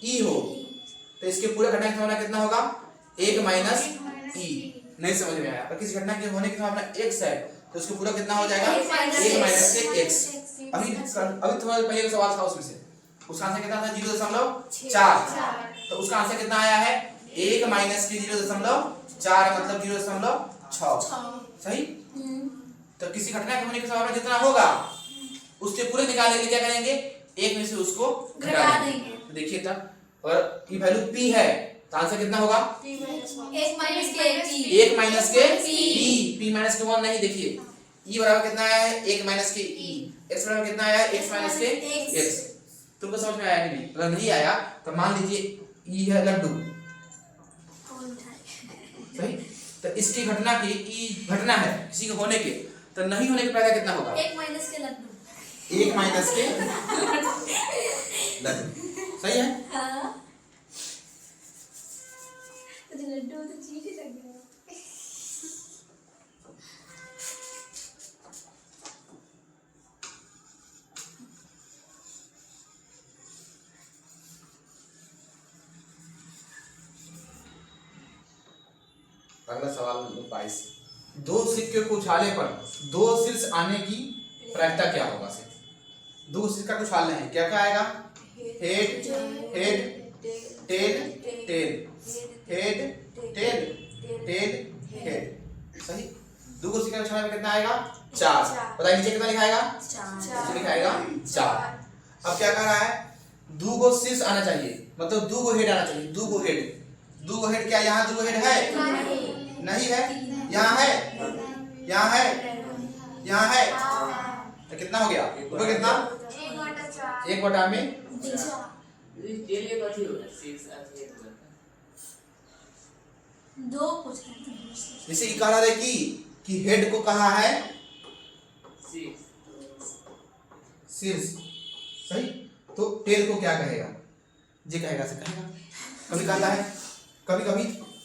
E हो, तो इसके पूरे घटना की संभावना कितना होगा? 1 माइनस E। नहीं समझ में आया? अगर किसी घटना के होने की संभावना x है तो उसके पूरा कितना हो जाएगा? 1 माइनस के x। अभी तुम्हारे पहले का सवाल था, उसमें से उसका आंसर कितना था? 0.4। तो उसका आंसर कितना आया है? 1 माइनस के 0.4 मतलब 0.6। सही। तो किसी घटना के होने की संभावना जितना होगा उसके पूरे निकालने के लिए क्या करेंगे? 1 में से उसको घटा देंगे। तो देखिए तब, और ये वैल्यू P है तो आंसर कितना होगा? 1 माइनस के P। 1 माइनस के P माइनस के 1 नहीं। देखिए E बराबर कितना आया है? 1 माइनस के E। x बराबर कितना आया है? x माइनस के x। तुमको समझ में आया कि नहीं? अगर नहीं आया तो मान लीजिए E है लड्डू। सही। तो इसकी घटना की ई घटना है किसी के होने के, तो नहीं होने के पहले कितना होगा? 1 माइनस के लड्डू। 1 माइनस के लड्डू। सही है। हाँ। तो लड्डू तो चीटी लग गया। अगला सवाल नंबर 22, दो सिक्के को उछाले पर 2 शीर्ष आने की प्रायिकता क्या होगा? दो सिक्का को उछालने हैं, क्या क्या आएगा? Head head tail tail head tail tail head. सही। दो को सिक्का उछालने में कितना आएगा? 4। बताइए नीचे कितना लिखाएगा? 4 लिखाएगा 4। अब क्या कह रहा है? दो को शीर्ष आना चाहिए, मतलब 2 को हेड आना चाहिए। 2 को हेड, 2 को हेड क्या यहाँ 2 को हेड है? नहीं है। यहाँ है, यहाँ है, यहाँ है। तो कितना हो गया? ऊपर कितना? 1 बटा में 2 पूछ रहे थे। जैसे कह रहा है कि कि हेड को कहा है शीर्ष, सही। तो टेल को क्या कहेगा? जे कहेगा से कहेगा। कभी कहता है, कभी कभी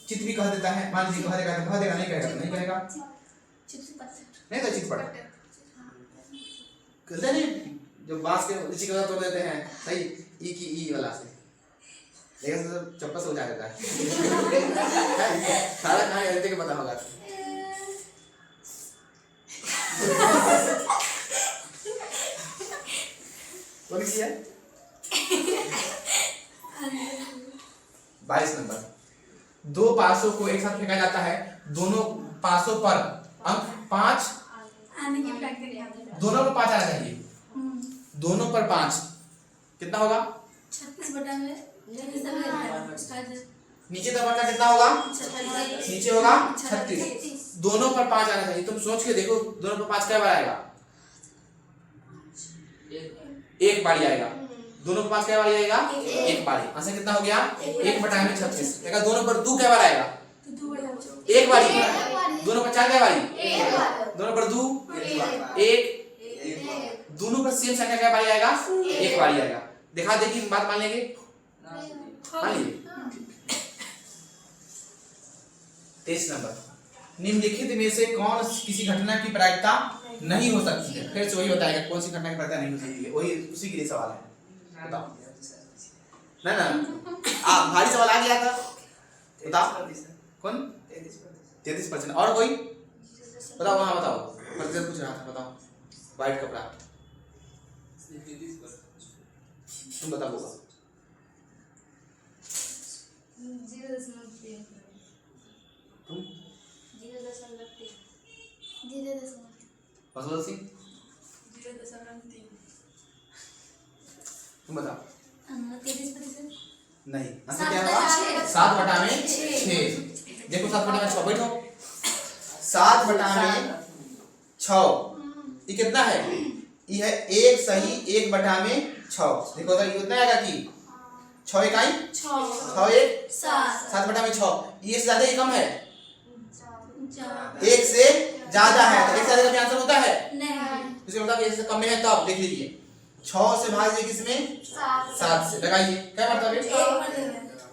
चित भी कह देता है, मान लीजिए कह देगा तो कह देगा, नहीं कहेगा तो नहीं कहेगा। नहीं तो चितपट कहते नहीं, जो बांस के लीची का तोड़ देते हैं, सही, ई की ई वाला से, लेकिन तो चप्पल से उठा देता है। सारा कहानी ऐसे के पता होगा। कौन किया? 22 नंबर। दो पासों को एक साथ फेंका जाता है, दोनों पासों पर अंक 5 आने की प्रैक्टिस। दोनों पर 5 आना चाहिए। दोनों पर 5 कितना होगा? 36 बटा में नीचे दबा का कितना होगा? नीचे होगा 36। दोनों पर 5 आना चाहिए। तुम सोच के देखो, दोनों पर 5 क्या बार आएगा? एक बारी आएगा। दोनों पर 5 क्या बारी आएगा? एक बारी। आंसर कितना हो गया? 1 बटा में 36। देखा, दोनों पर 2 क्या बार आएगा? एक बारी। दोनों पर 4 क्या बारी? दोनों पर 2 1। दोनों पर सेम संख्या क्या बारी आएगा? एक बारी आएगा। दिखा दे कि बात मान लेंगे? मान लीजिए। 23 नंबर। निम्नलिखित में से कौन किसी घटना की प्रायिकता नहीं हो सकती है? फिर से वही बताएगा कौन सी घटना की प्रायिकता नहीं हो सकती है, वही उसी के लिए सवाल है। बताओ। ना भारी सवाल आ गया था, बताओ। कौन? 33%। और कोई बताओ, वहां बताओ। प्रतिशत पूछ रहा था, बताओ। व्हाइट कपड़ा तुम बताओ। 0.3 तुम 0.3 फसल सिंह 0.3 तुम बताओ। 33%। नहीं, आंसर क्या होगा? 7 बटा में 6। देखो 7 बटा में 6, बैठो। 7 बटा में 6 ये कितना है? ये है 1 सही 1 बटा में 6। देखो तो ये कितना आएगा कि 6 इकाई 6 1 7 बटा में 6। ये से ज्यादा ही कम है? 1 से ज्यादा है तो 1 से ज्यादा का आंसर होता है? नहीं। इसका मतलब 1 से कम में है, तब देख लीजिए 6 से भाग दीजिए किसमें? 7 से। लगाइए क्या मतलब है?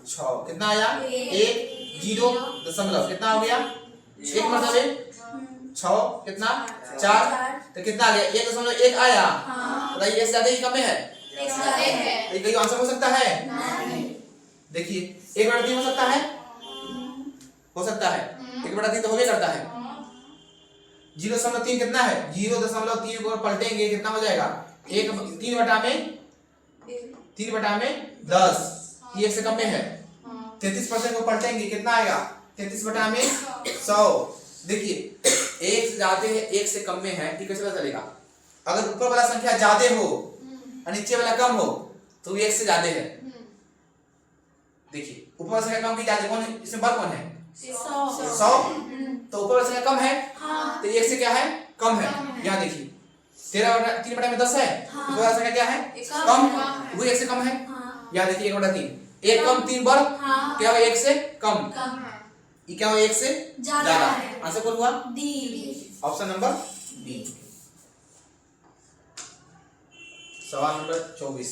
6 कितना आया? 1 0 दशमलव कितना हो गया? 1 मतलब 6 कितना 4 तो कितना आ गया? 1.1 आया। बताइए 1 से ज्यादा ही कम में है? ये आंसर हो सकता है? देखिए 1/3 हो सकता है? हो सकता है। 1/3 तो हो गया करता है। 0.3 कितना है? 0.3 को पलटेंगे कितना हो जाएगा? 3 बटा में 10। ये 1 से कम में है। 33% को पलटेंगे कितना आएगा? 33 बटा में 100। देखिए 1 से ज्यादा है 1 से कम में है, ये कैसे पता चलेगा? अगर ऊपर वाला संख्या ज्यादा हो और नीचे वाला कम हो तो 1 से ज्यादा है। देखिए ऊपर वाला संख्या कम की ज्यादा कौन है? इसमें बड़ा कौन है? 100। तो ऊपर वाला संख्या कम है तो 1 से क्या है? कम है। यहाँ देखिए 3 बटा में 10 है। ऊपर वाला संख्या क्या है? कम। वो 1 से कम है। यहाँ देखिए 1/3। 1 कम 3 बढ़ क्या हुआ? 1 से कम। ये क्या हुआ? 1 से ज्यादा। आंसर कौन हुआ? डी। Option number B. सवाल नंबर 24।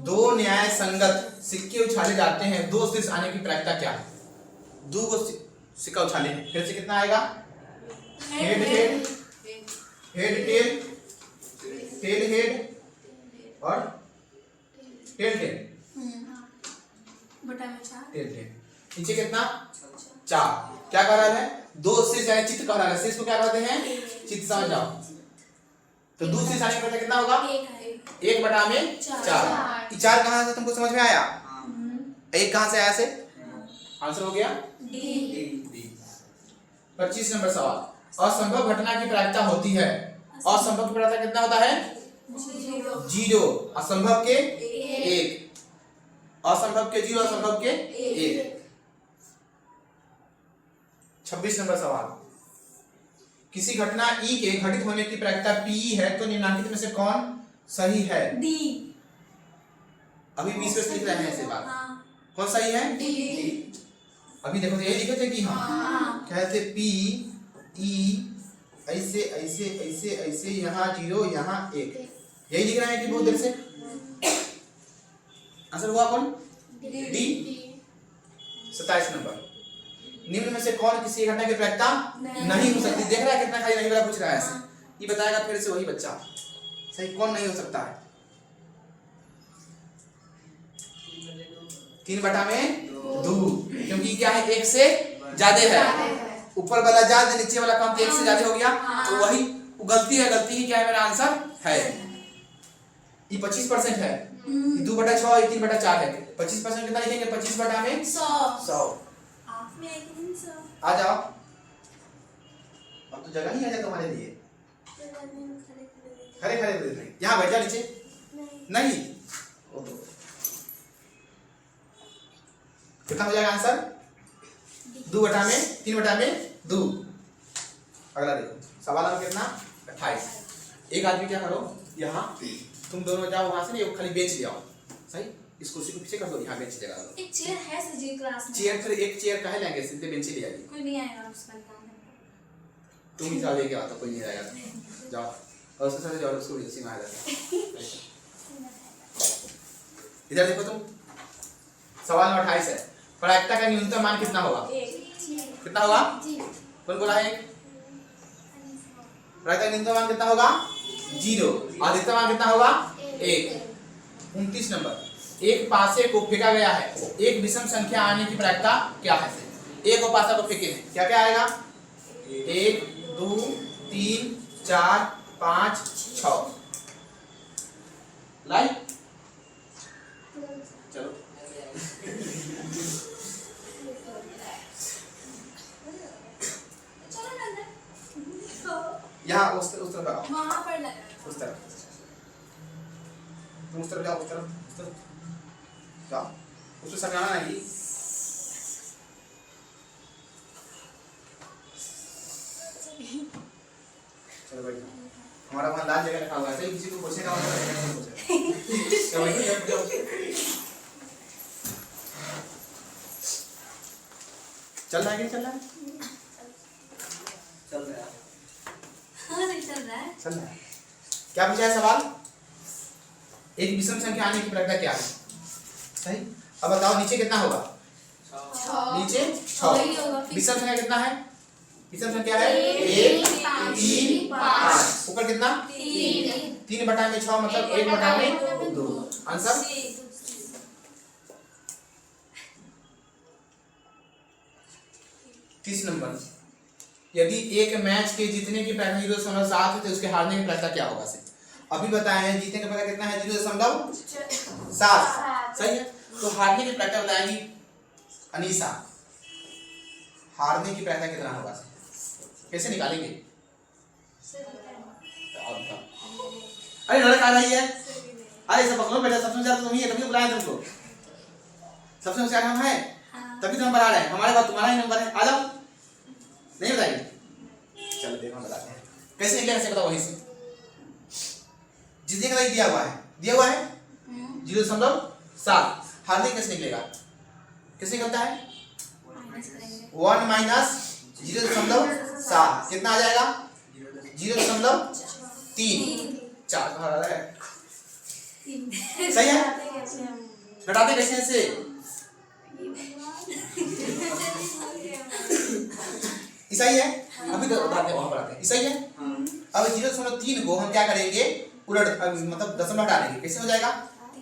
2 न्याय संगत सिक्के उछाले जाते हैं, 2 शीर्ष आने की प्रायिकता क्या है? 2 को सिक्का उछाले हैं, फिर से कितना आएगा? Head head head tail tail head और टेल टेल बटा में 4 टेल टेल। नीचे कितना? 4। क्या कह रहा है? 2 शीर्ष यानी चित्त कह रहा है। शीर्ष को क्या कहते हैं? चित्त। समझ जाओ। तो दूसरी सारी का कितना होगा? 1 बटा में 4। ये 4 कहां से तुमको समझ में आया? 1 कहां से आया से? आंसर हो गया डी। 25 नंबर सवाल। असंभव घटना की प्रायिकता होती है। असंभव की प्रायिकता कितना होता है? 0। असंभव के 1। असंभव के 0, असंभव के 1। 26 नंबर सवाल। किसी घटना ई के घटित होने की प्रायिकता पी है तो निम्नलिखित में से कौन सही है? डी। अभी 20 में लिख रहे हैं ऐसे बात। कौन सही है? डी। अभी देखो तो यही लिखे थे कि हम कहते पी ई ऐसे ऐसे ऐसे ऐसे, यहाँ 0 यहाँ 1, यही लिख रहे हैं कि बहुत देर से। आंसर हुआ कौन? D 27 number. निम्न में से कौन किसी एक घटना की प्रायिकता नहीं हो सकती? देख रहा है कितना खाली नहीं वाला पूछ रहा है ऐसे, ये बताएगा फिर से वही बच्चा। सही कौन नहीं हो सकता है? 3/2, क्योंकि क्या है, 1 से ज्यादा है। ऊपर वाला ज्यादा, नीचे वाला कम, तो 1 से ज्यादा हो गया, तो वही गलती है। गलती ही क्या है, मेरा आंसर है ये 25% है। 2/6, ये 3/4 है। 25% कितना लिखेंगे? 25/100। आ जाओ, अब तो जगह ही आ जाए तुम्हारे लिए। खड़े खड़े नहीं, यहाँ बैठ जा नीचे। नहीं, कितना हो जाएगा आंसर? 3/2। अगला देखो, सवाल नंबर कितना? 28। एक आदमी क्या करो, यहाँ तुम दोनों जाओ वहां से, नहीं खाली बेंच ले आओ। सही, इस कुर्सी को पीछे कर दो, यहाँ बेंच लगा दो। एक चेयर है सर जी क्लास में। चेयर, फिर एक चेयर काहे लेंगे, सीधे बेंच ले आइए। कोई नहीं आएगा उसका काम है। तुम ही जाओ लेके आओ, तो कोई नहीं आएगा। जाओ, और उसके साथ जाओ, उसको भी उसी में आ जाता। इधर देखो तुम, सवाल नंबर 28 है। प्रायिकता का न्यूनतम मान कितना होगा? कितना होगा? कौन बोला है? प्रायिकता का न्यूनतम मान कितना होगा? 0। अधिकतम मान कितना होगा? 1। 29 नंबर। एक पासे को फेंका गया है, एक विषम संख्या आने की प्रायिकता क्या है? एक और पासा को फेंके हैं, क्या क्या आएगा? 1 2 3 4 5 6। लाइक चलो, यहाँ उस तरफ आओ, वहाँ पर लगा। उस तरफ, तुम उस तरफ जाओ, उस तरफ जाओ, उसको समझाना नहीं। चलो भाई, हमारा वहाँ लाल जगह रखा हुआ है, किसी को पूछने का मतलब चल रहा है कि चल रहा है? चल रहा है। हाँ नहीं चल रहा है। चल रहा है। क्या पूछा है सवाल? एक विषम संख्या आने की प्रायिकता क्या है? सही, अब बताओ नीचे कितना होगा? नीचे 6। विषम संख्या कितना है? विषम संख्या है 1 3 5। ऊपर कितना? 3/6, मतलब 1/2। Answer 30 number. यदि एक मैच के जीतने की प्रायिकता 0.7 है तो उसके हारने की प्रायिकता क्या होगा? अभी बताए हैं, जीतने की प्रायिकता कितना है? 0.7। सही है, तो हारने की प्रायिकता बताएंगी अनीसा। हारने की प्रायिकता कितना होगा? कैसे निकालेंगे? अरे लड़का आ रही है, अरे सब पकड़ो बेटा, सबसे ज्यादा तुम ही है, तभी तो बुलाए तुमको। सबसे होशियार हम है, तभी तो हम बता रहे हैं। हमारे पास तुम्हारा ही नंबर है, आ जाओ। नहीं बताएंगे? चलो देखो हम बताते हैं कैसे निकलेगा, कैसे बताओ। वहीं से जितने का दिया हुआ है, 0.7। हारने कैसे निकलेगा? कैसे निकलता है? 1 माइनस 0.7 कितना आ जाएगा? 0.3। 4 बाहर आ रहा है। सही है, घटाते कैसे से? सही है, अभी तो बताते हैं, वहां पर आते हैं। सही है, अब 0.3 को हम क्या करेंगे? उलट, मतलब दशमलव हटा देंगे। कैसे हो जाएगा?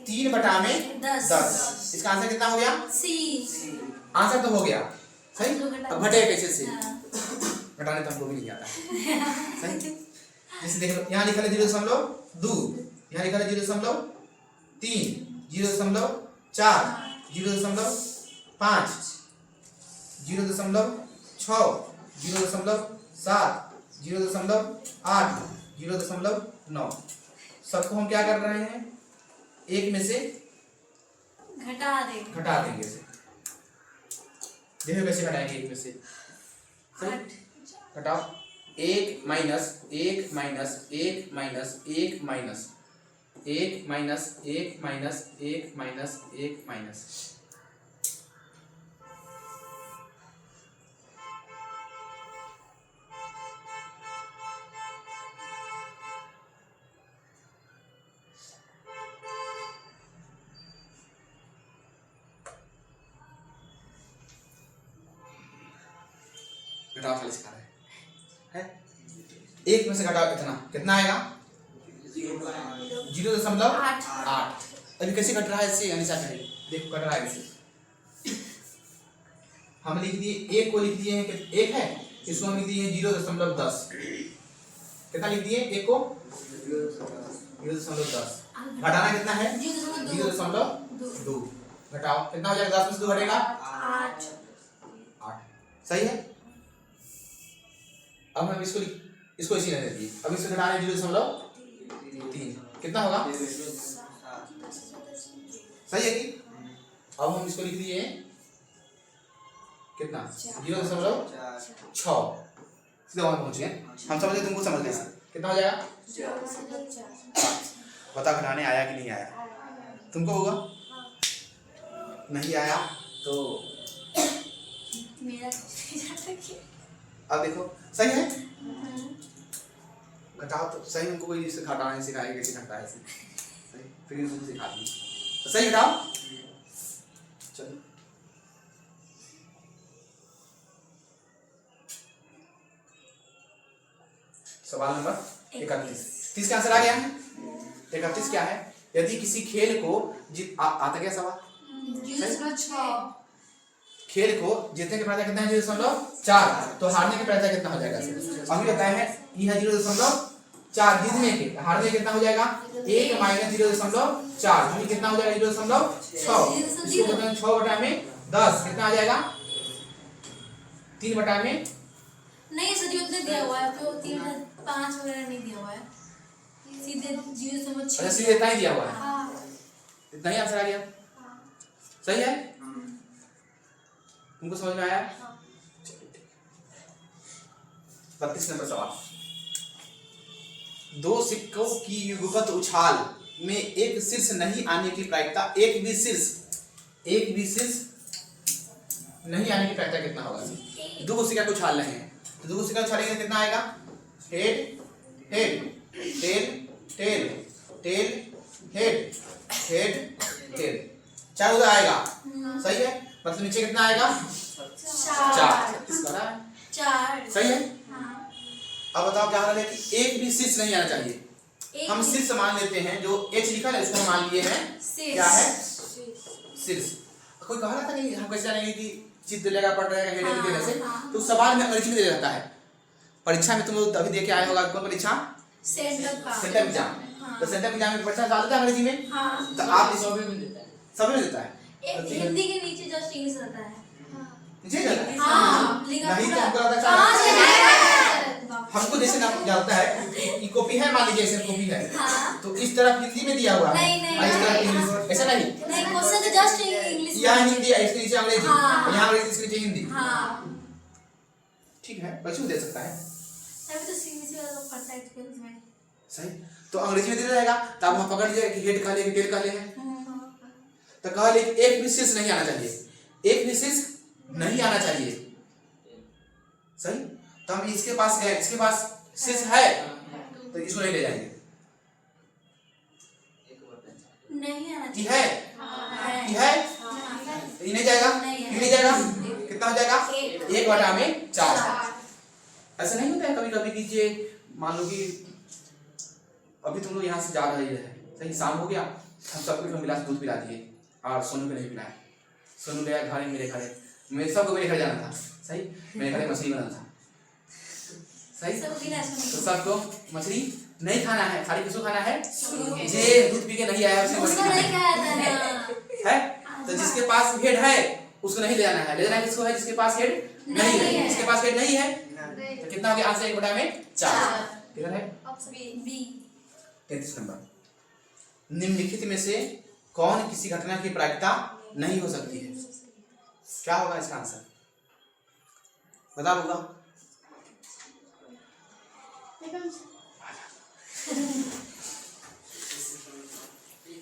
3/10। इसका आंसर कितना हो गया? सी। आंसर तो हो गया। सही, अब घटेगा कैसे से? घटाने तो हमको भी नहीं आता। सही, जैसे देख लो, यहाँ लिखा है 0.2, यहाँ लिखा है 0.3, 0.4, 0.5, 0.6, 0.7, 0.8, 0.9। सबको हम क्या कर रहे हैं? एक में से घटा देंगे से। देखो कैसे घटाएंगे एक में से। घटाओ, 1 minus 1 minus 1 minus 1 minus 1 minus 1 minus 1 minus 1 minus. घटाओ 40 सिखा रहे हैं। एक में से घटाओ इतना, कितना आएगा? 0.8। अभी कैसे घट रहा है इससे? अनिशा कहिए, देखो घट रहा है इससे। हम लिख दिए एक को लिख दिए हैं कि एक है, इसको हम लिख दिए 0.10। कितना लिख दिए? एक को 0.10। घटाना कितना है? 0.2। घटाओ कितना हो जाएगा? 10 में से 2 घटेगा 8। सही है। अब हम इसको इसी रहने दिए। अब इसको घटाना है 0.3। कितना होगा? सही है कि? अब हम इसको लिख दिए कितना? 0.6। सीधे वहां पहुंच गए। हम समझ गए, तुमको समझ गए। कितना हो जाएगा? बता घटाने आया कि नहीं आया? तुमको होगा? नहीं आया तो मेरा अब देखो सही है। घटाओ तो सही, हमको कोई इससे घटाना नहीं सिखाएगा, कैसे घटता है इससे। सही, फिर तुमको सिखा दी। तो सही घटाओ। चलो सवाल नंबर 31। 30 का आंसर आ गया है। 31 क्या है? यदि किसी खेल को आता क्या सवाल? 0.6। खेल को जीतने के प्रायः कितना है? 0.4। तो हारने के प्रायः कितना हो जाएगा? अभी बताए हैं ये है 0.4। जीतने के, हारने कितना हो जाएगा? 1 माइनस 0.4, यानी कितना हो जाएगा? 0.6। इसको बताएं 6/10 कितना आ जाएगा? 3/में नहीं सर, उतने दिया हुआ है तो 3.5 वगैरह नहीं दिया हुआ है, सीधे 0.6। अच्छा सीधे इतना ही दिया हुआ है। हाँ। इतना ही आंसर आ गया। सही है। तुमको समझ में आया? 32 नंबर सवाल। 2 सिक्कों की युगपत उछाल में एक शीर्ष नहीं आने की प्रायिकता, एक भी शीर्ष नहीं आने की प्रायिकता कितना होगा? 2 सिक्का को उछाल रहे हैं तो 2 सिक्का उछालेंगे कितना आएगा? Head head tail tail tail head head tail, 4 उधर आएगा। सही है। मतलब नीचे कितना आएगा? 4। सही है। अब बताओ क्या हाल है कि एक भी शीर्ष नहीं आना चाहिए। हम शीर्ष मान लेते हैं, जो H लिखा है उसको मान लिए हैं क्या है? शीर्ष। कोई कहा था कि हम कैसे जानेंगे कि चित्त लेगा पढ़ रहेगा हेडर की वजह से? तो सवाल में अंग्रेजी में दे रहता है। परीक्षा में तुम लोग अभी दे के आए होगा। कौन परीक्षा? Centre exam. तो सेंटर एग्जाम में परीक्षा डालता है अंग्रेजी में। तो आप सभी में देता है। हिंदी के नीचे जस्ट इंग्लिश रहता है। जी जाता है। हाँ, नहीं तो हमको लगता है हमको जैसे नाम जाता है कि कॉपी है, मान लीजिए ऐसे कॉपी है तो इस तरफ हिंदी में दिया हुआ है, इस तरफ इंग्लिश, ऐसा नहीं। क्वेश्चन तो जस्ट इंग्लिश। यहाँ हिंदी है, इसके नीचे अंग्रेजी, यहाँ अंग्रेजी इसके नीचे हिंदी। ठीक है, बच्चों दे सकता है। तभी तो सीबीएसई वाला लोग पढ़ता है स्कूल में। सही। तो अंग्रेजी में दे रहेगा तो आप वहाँ पकड़ लीजिए कि हेड का ले, टेल का ले है। तो कहा ले एक भी शीर्ष नहीं आना चाहिए, एक भी शीर्ष नहीं आना चाहिए। सही। तो हम इसके पास गए, इसके पास शीर्ष है तो इसको नहीं ले जाएंगे। नहीं आना ये है, ये है, ये नहीं जाएगा, ये नहीं जाएगा। कितना हो जाएगा? 1/4। ऐसा नहीं होता है कभी कभी कीजिए, मान लो कि अभी तुम लोग यहाँ से जा रहे हैं, सही, शाम हो गया, हम सबको मिला दूध पिला दिए और सोनू को नहीं पिलाया। सोनू गया घर, मेरे घर, मेरे सबको मेरे घर जाना था। सही। मेरे घर मछली बना था। सही। तो सबको मछली नहीं खाना है, खाली किसको खाना है? जे दूध पी के नहीं आया उसको नहीं खाना है। तो जिसके पास हेड है उसको नहीं ले जाना है। ले जाना है किसको है? जिसके पास हेड नहीं है। जिसके पास हेड नहीं है तो कितना हो गया आंसर? 1/4। किधर है? बी। 33 नंबर। निम्नलिखित में से कौन किसी घटना की प्रायिकता नहीं हो सकती है? क्या होगा इसका आंसर? बता दूंगा।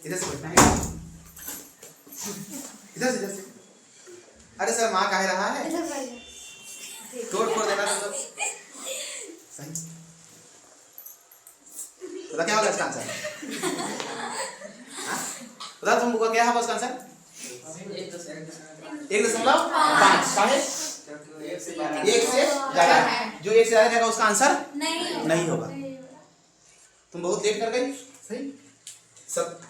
इधर से बैठना है, इधर से। अरे सर माँ कह रहा है तोड़ फोड़ देना तो सही। बता क्या होगा इसका आंसर? बता तुमको क्या होगा इसका आंसर? 1.5 का है एक से ज्यादा ज्यादा है, जो एक से ज्यादा रहेगा उसका आंसर नहीं नहीं होगा। तुम बहुत लेट कर गई। सही, सब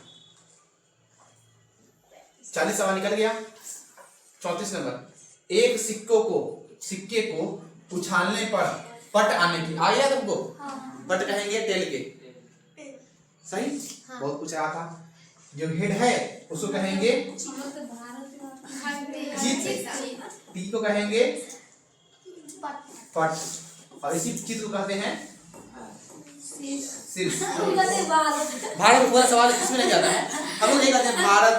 40 सवाल निकल गया। 34 नंबर, एक सिक्के को उछालने पर पट आने की, आ गया तुमको? पट कहेंगे टेल के, सही। बहुत कुछ रहा था। जो हेड है उसको कहेंगे चित, टी को कहेंगे पट, और इसी चित्र को कहते हैं शीर्ष। भारत पूरा सवाल इसमें नहीं जाता है, हम लोग नहीं कहते हैं भारत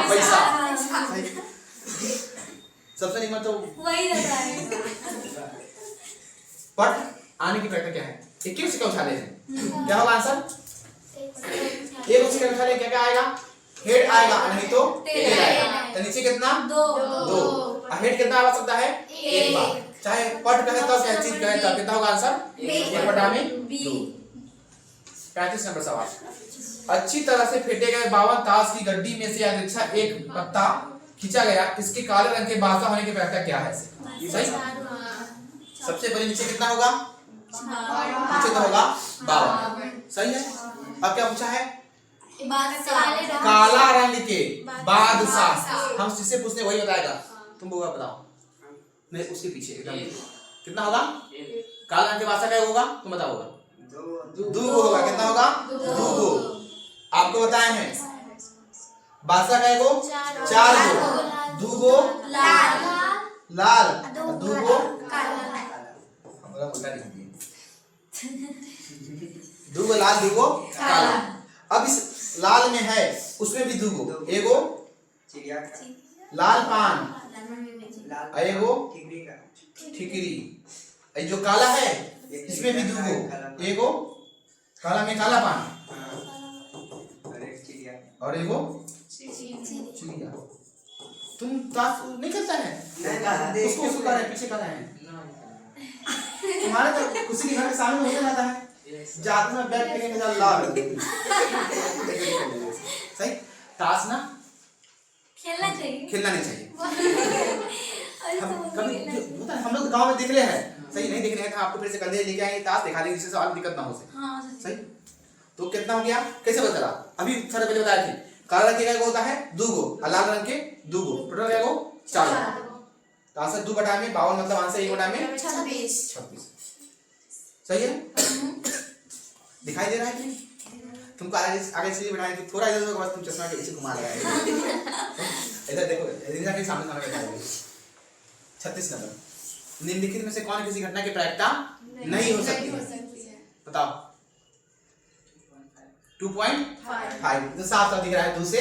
पैसा। सबसे निकल तो वही रहता है। पट आने की प्रक्रिया क्या है? एक सिक्का उछाले हैं, क्या होगा आंसर? एक सिक्का उछाले क्या क्या आएगा? हेड आएगा, नहीं तो टेल आएगा। तो नीचे कितना? 2। हेड कितना आ सकता है? एक बार। चाहे पट कहे तो चाहे चीज कहे तो कितना होगा आंसर? 1/2। 35 नंबर सवाल, अच्छी तरह से फेंटे गए 52 ताश की गड्डी में से यादृच्छा एक पत्ता खींचा गया, इसके काले रंग के बासा होने की प्रक्रिया क्या है? सही। सबसे पहले नीचे कितना होगा? नीचे तो होगा 52, सही है। अब क्या पूछा है? काला रंग के बादशाह। हम जिससे पूछते वही बताएगा, तुम होगा बताओ। नहीं, उसके पीछे एकदम कितना होगा? काला रंग के बादशाह क्या होगा तुम बताओगा? 2 होगा। कितना होगा? 2। आपको बताए हैं बादशाह का गो 4 गो, 2 गो लाल, 2 गो हमारा उल्टा लिख दिए। 2 गो लाल, 2 गो काला। अब इस लाल में है उसमें भी 2 गो, एगो लाल पान, एगो ठिकरी। जो काला है इसमें भी 2 गो, एगो काला में काला पान और एगो चिड़िया। तुम ताश नहीं करता है? उसको कर रहे पीछे कर रहे हैं। तुम्हारे तो किसी के घर के सामने हो जाता है, जाते में बैग टेकेंगे जा लाल। सही। ताश ना खेलना चाहिए, खेलना नहीं चाहिए। हम कभी हम लोग गांव में देख रहे हैं, सही। नहीं देख रहे हैं तो आपको फिर से कंधे लेके आएंगे, ताश दिखा देंगे जिससे सवाल दिक्कत ना हो सके। सही। तो कितना हो गया? कैसे पता चला? अभी सर पहले बताया थे काला रंग के होता है 2 गो और लाल रंग के 2 गो, टोटल क्या गो 4 गो। तो आंसर 2/52 मतलब आंसर 1/26। सही है। दिखाई दे रहा है कि तुमको आगे से बढ़ाने की थोड़ा इधर बस तुम चश्मा के पीछे घुमा लगाएगा। इधर देखो, इधर के सामने खाना बैठा। 36 नंबर, निम्नलिखित में से कौन किसी घटना की प्रायिकता नहीं हो सकती है? बताओ। 2.5 तो साफ साफ दिख रहा है 2 से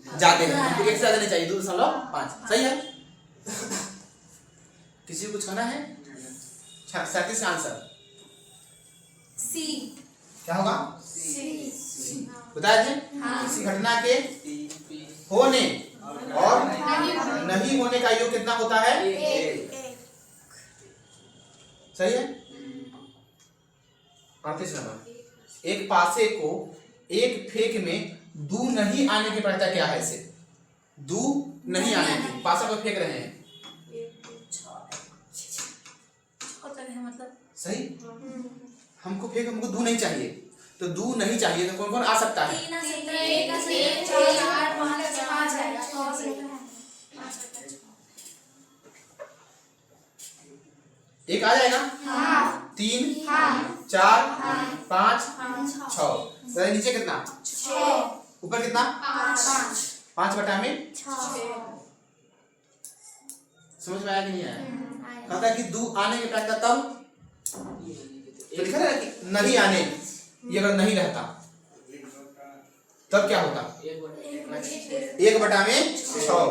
ज्यादा है, हमको 1 से ज्यादा नहीं चाहिए, 2.5। सही है। किसी को कुछ कहना है? 37 का आंसर सी। क्या होगा? सी। बताया थे किसी घटना के होने और नहीं होने का योग कितना होता है? 1। सही है। 38 नंबर, एक पासे को एक फेंक में 2 नहीं आने की प्रक्रिया क्या है? इसे 2 नहीं आने की, पासा को फेंक रहे हैं, मतलब सही। हमको 2 नहीं चाहिए, तो 2 नहीं चाहिए तो कौन कौन आ सकता है? 1 आ जाएगा। 3, 4, 5, 6। नीचे कितना? 6। ऊपर कितना? 5/6। समझ में आया कि नहीं आया? कहता है कि 2 आने की प्रक्रिया तब तो लिखा है कि नहीं आने, ये अगर नहीं रहता तब क्या होता? 1/6।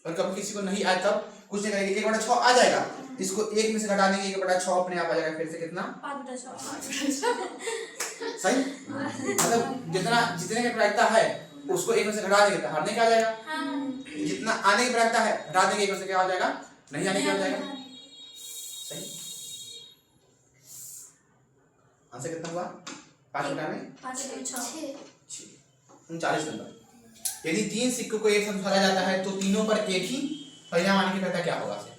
और कभी किसी को नहीं आया तब कुछ नहीं करेंगे, 1/6 आ जाएगा, इसको 1 में से घटा देंगे, 1/6 अपने आप आ जाएगा। फिर से कितना? 5/6। सही। मतलब जितने की प्रायिकता है उसको 1 में से घटा देंगे तो हारने का आ जाएगा। जितना आने की प्रायिकता है घटा देंगे 1 में से क्या हो जाएगा? नहीं आने का हो जाएगा। सही। आंसर कितना हुआ? 5/6। 39 नंबर, यदि 3 सिक्कों को एक साथ उछाला जाता है तो तीनों पर एक ही परिणाम आने के कहता क्या होगा से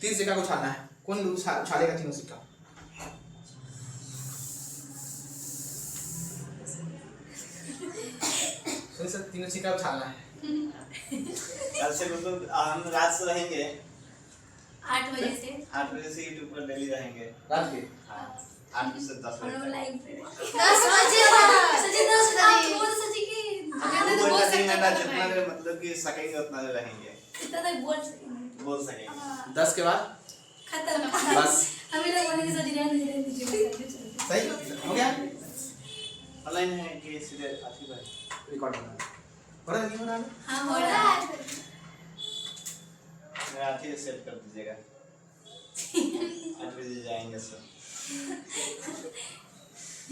3 सिक्का को उछालना है। कौन उछालेगा तीनों सिक्का? सुन सर, तीनों सिक्का उछालना है। कल से बिल्कुल हम रात से रहेंगे 8 बजे से 8 बजे से यूट्यूब पर डेली रहेंगे। रात के हाँ 8 से 10 बजे तक। लाइव पे 10 बजे सजी 10 रात बोल सजी की अगर तो बोल सकते हैं जितना देर मतलब कि सकेंगे उतना देर रहेंगे। कितना तक बोल सकेंगे 10 के बाद खत्म बस हमें लोग बोलेंगे सजी रहने दीजिए सही हो गया। ऑनलाइन है कि सीधे आती है रिकॉर्ड होना हो रहा है, नहीं हो रहा है? हां हो रहा है मेरा आती है सेट कर दीजिएगा 8 बजे जाएंगे सब।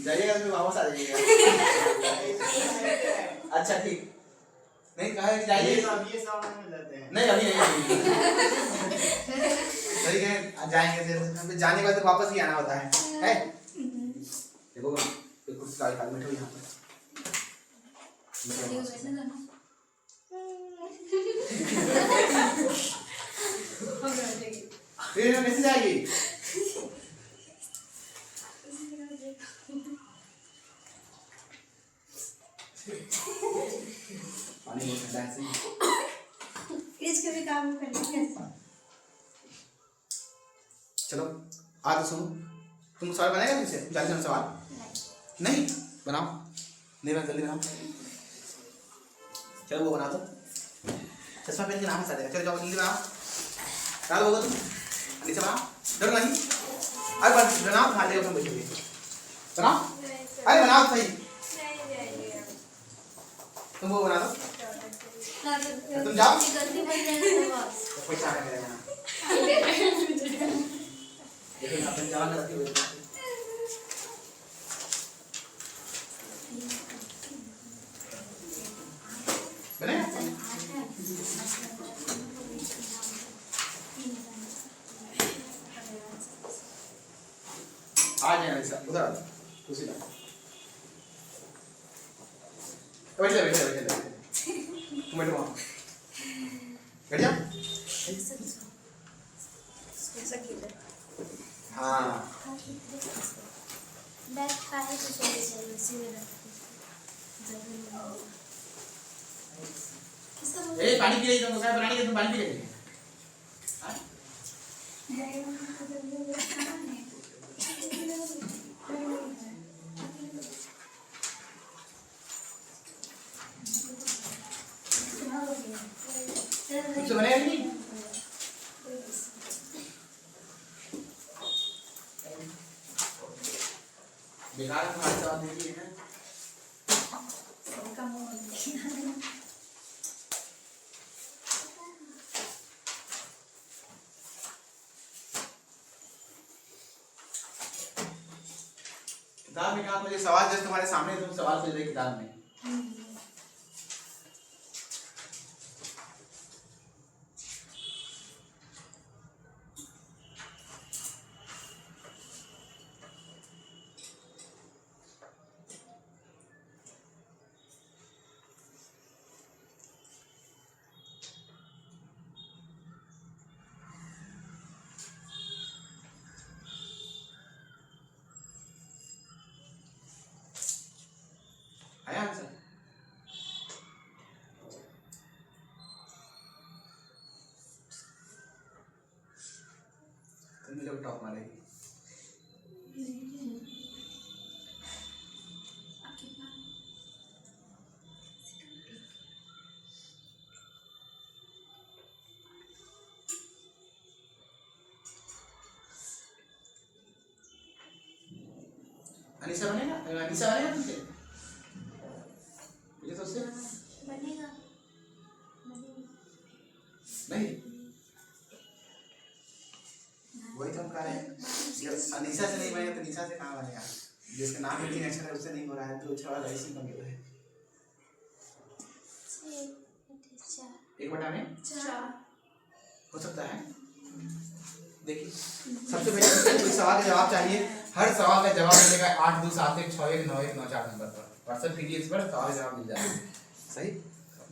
जाइएगा तो वापस आ जाइएगा। अच्छा ठीक नहीं कहा है कि जाइए ये सब में लेते हैं। नहीं अभी नहीं सही है जाएंगे फिर जाने के बाद तो वापस ही आना होता है देखो एक कुछ गाड़ी काल बैठो यहाँ पर सजी को बैठने दो ना फिर कैसे जाएगी पानी बहुत ठंडा है सही फ्रिज के भी काम करना चलो आ तो सुनो तुम सवाल बनाएगा तुमसे 40 सवाल नहीं बनाओ नहीं बना जल्दी बनाओ चलो वो बना दो चश्मा पहन के नाम हंसा देगा चलो जाओ जल्दी बनाओ डालो होगा तुम नीचे बनाओ डर नहीं अरे बनाओ खा लेगा तुम बैठोगे बनाओ अरे बनाओ सही तुम वो बना दो तुम जाओ गलती बन जाए तो बस पैसा आ गया यहाँ लेकिन अपन जवान रखी हुई बने आ जाए ऐसा उधर आ जाओ उसी तरह बैठ जा तुम बैठो वहाँ बैठ जा हाँ बैठ खाए तो चले चले सीधे ए पानी पी रही तुम क्या बनाने के तुम पानी पी रही हाँ तुमसे बनेगा नहीं बेकार हमारे साथ नहीं है किताब में कहा मुझे सवाल जस्ट तुम्हारे सामने तुम सवाल पूछ रहे किताब में आया आंसर तुम लोग टॉप मारेगी अनीसा बनेगा तुमसे मुझे तो उससे बनेगा नहीं वही तो हम कह रहे हैं अनीसा से नहीं बनेगा तो निशा से कहाँ बनेगा जिसका नाम ही 3 अक्षर है उससे नहीं हो रहा है तो 6 वाला ऐसे ही बन गया है 1/4 हो सकता है देखिए सबसे पहले कोई सवाल का जवाब चाहिए हर सवाल का जवाब मिलेगा 8271619194 नंबर पर व्हाट्सएप पीडीएफ पर सवाल का जवाब मिल जाएगा सही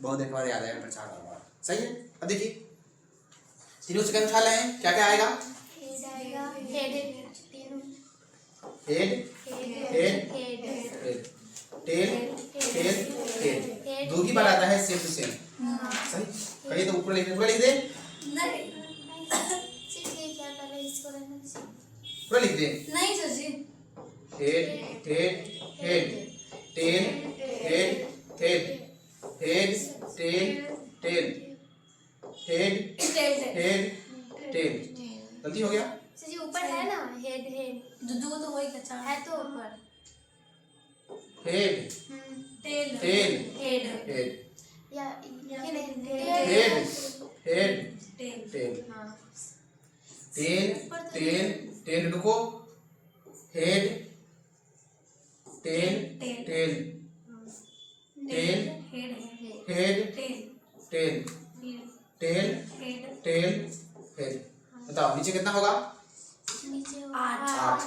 बहुत एक बार याद आएगा प्रचार बार सही है। अब देखिए तीनों से क्या उछाल रहे हैं, क्या क्या आएगा, head head head tail head head, दो ही बार आता है सेम टू सेम। सही, कहिए तो ऊपर लिख दे, पूरा लिख दे, नहीं पूरा लिख दे, नहीं sir ji. Head head head tail head head head tail tail head head tail. गलती हो गया, जी ऊपर है ना हेड दुदू को तो वही कच्चा है तो ऊपर head tail tail head head या हेड हेड टेल टेल हाँ टेल टेल टेल, रुको, head tail tail tail tail head head tail tail tail head tail head. बताओ नीचे कितना होगा, नीचे 8।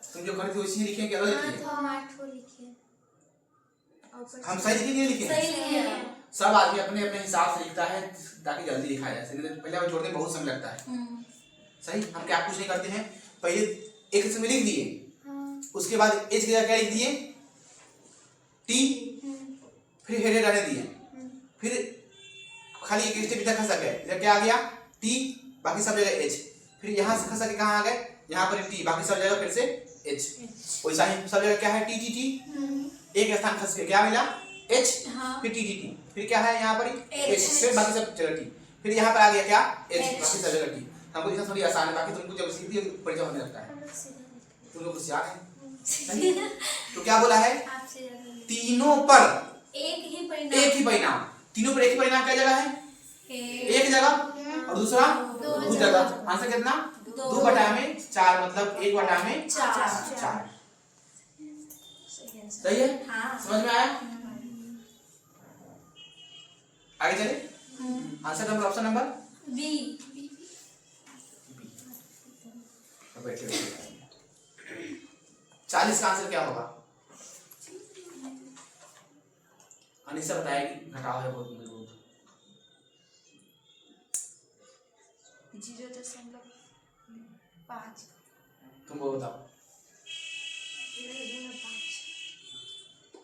तुम जो करते हो इसी लिखें क्या अलग लिखें, हम 8 को लिखे हम सही लिखे नहीं लिखे, सही लिखे। सब आदमी अपने अपने हिसाब से लिखता है ताकि जल्दी लिखा जाए, पहले वो जोड़ने में बहुत समय लगता है। सही, हम क्या कुछ नहीं करते हैं, पहले एक इसमें लिख दिए, उसके बाद एच की जगह क्या लिख दिए, टी, फिर हेड आने दिए, फिर खाली एक स्टेप इधर खसा गए, इधर क्या आ गया टी, बाकी सब जगह एच, फिर यहाँ से खसा के कहाँ आ गए, यहाँ पर टी, बाकी सब जगह फिर से एच। वैसा ही सब जगह क्या है टी टी टी, एक स्थान खस के क्या मिला एच, फिर टी टी टी, फिर क्या है यहाँ पर एच, फिर बाकी सब जगह टी, फिर यहाँ पर आ गया क्या एच, बाकी सब जगह टी। हमको इतना थोड़ी आसान है, बाकी तुमको जब सीखती है परिचय होने लगता है, तुम लोग होशियार हैं। तो क्या बोला है, तीनों पर एक ही परिणाम, तीनों पर एक ही परिणाम क्या जगह है, एक जगह और दूसरा दो जगह। आंसर कितना, 2/4, मतलब 1/4। सही है, समझ में आया, आगे चले। Answer number, option number B. बैठे 40 का आंसर क्या होगा, अनिशा बताएगी, घटाओ है बहुत मजबूत। 0.5 तुम वो बताओ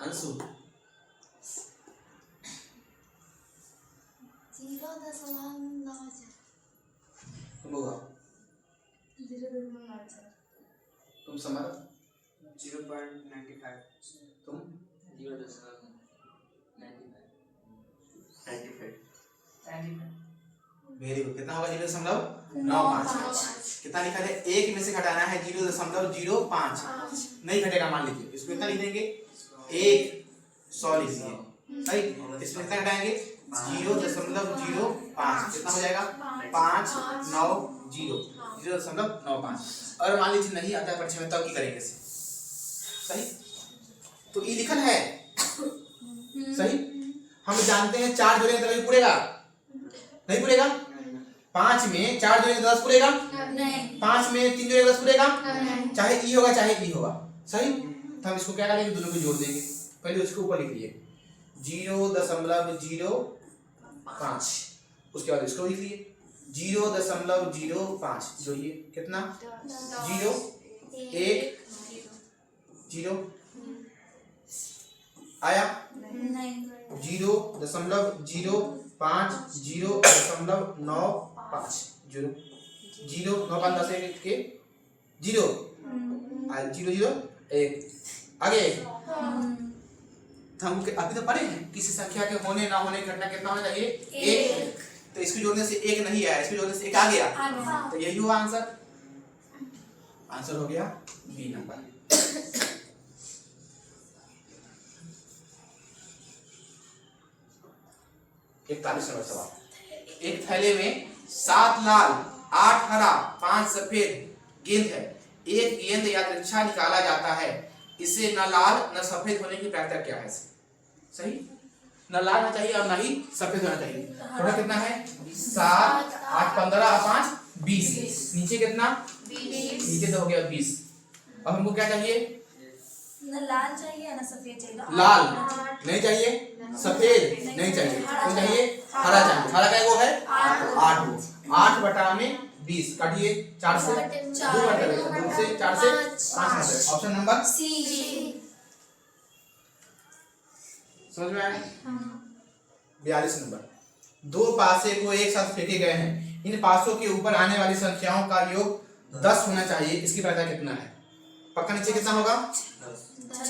अंशु, 0.9 तुम होगा, तुम समर, 0.95 तुम 0.95 वेरी गुड। कितना होगा, 0.95। कितना लिखा है, एक में से घटाना है 0.05, नहीं घटेगा, मान लीजिए इसको कितना लिख देंगे 100 लिख दिए, सही। इसमें कितना घटाएंगे 0.05, कितना हो जाएगा 590, 0.95। और मान लीजिए नहीं आता है परीक्षा में, तब की करेंगे सही। तो ये लिखन है सही, हम जानते हैं 4 जोड़ेंगे तो पूरेगा, नहीं पूरेगा, 5 में 4 जोड़ेंगे 10 पूरेगा, नहीं, 5 में 3 जोड़ेंगे 10 पूरेगा, चाहे ई होगा चाहे ई होगा, सही। तो हम इसको क्या करेंगे, दोनों को जोड़ देंगे, पहले उसके ऊपर लिख लिए 0.05, उसके बाद इसको लिख लिए 0.05, जोड़िए कितना 0 1 0 आया, नहीं, 0.05 0.95 0 0.95 10 के 0 0 0 1 आगे। हम अभी तो पढ़े हैं किसी संख्या के होने ना होने घटना कितना होना चाहिए 1, तो इसको जोड़ने से 1 नहीं आया, इसको जोड़ने से 1 आ गया, तो यही हुआ आंसर। आंसर हो गया बी नंबर। एक 41 नंबर सवाल, एक थैले में 7 लाल 8 हरा 5 सफेद गेंद है, एक गेंद यादृच्छा निकाला जाता है, इसे न लाल न सफेद होने की प्रायिकता क्या है, सही। न लाल होना चाहिए और न ही सफेद होना चाहिए। थोड़ा कितना है 7 8 15 और 5 20, नीचे कितना 20, नीचे तो हो गया 20। अब हमको क्या चाहिए, न लाल चाहिए न सफेद चाहिए, लाल नहीं चाहिए, सफेद नहीं चाहिए, कौन चाहिए? हरा चाहिए। हरा का वो है 8 हो। 8 बटा में 20 काटिए 4 से 2 बटा 2 से 4 से 5। Option number C. समझ में आया? 42 नंबर, दो पासे को एक साथ फेंके गए हैं, इन पासों के ऊपर आने वाली संख्याओं का योग 10 होना चाहिए, इसकी प्रायिकता कितना है? पक्का नीचे कितना होगा?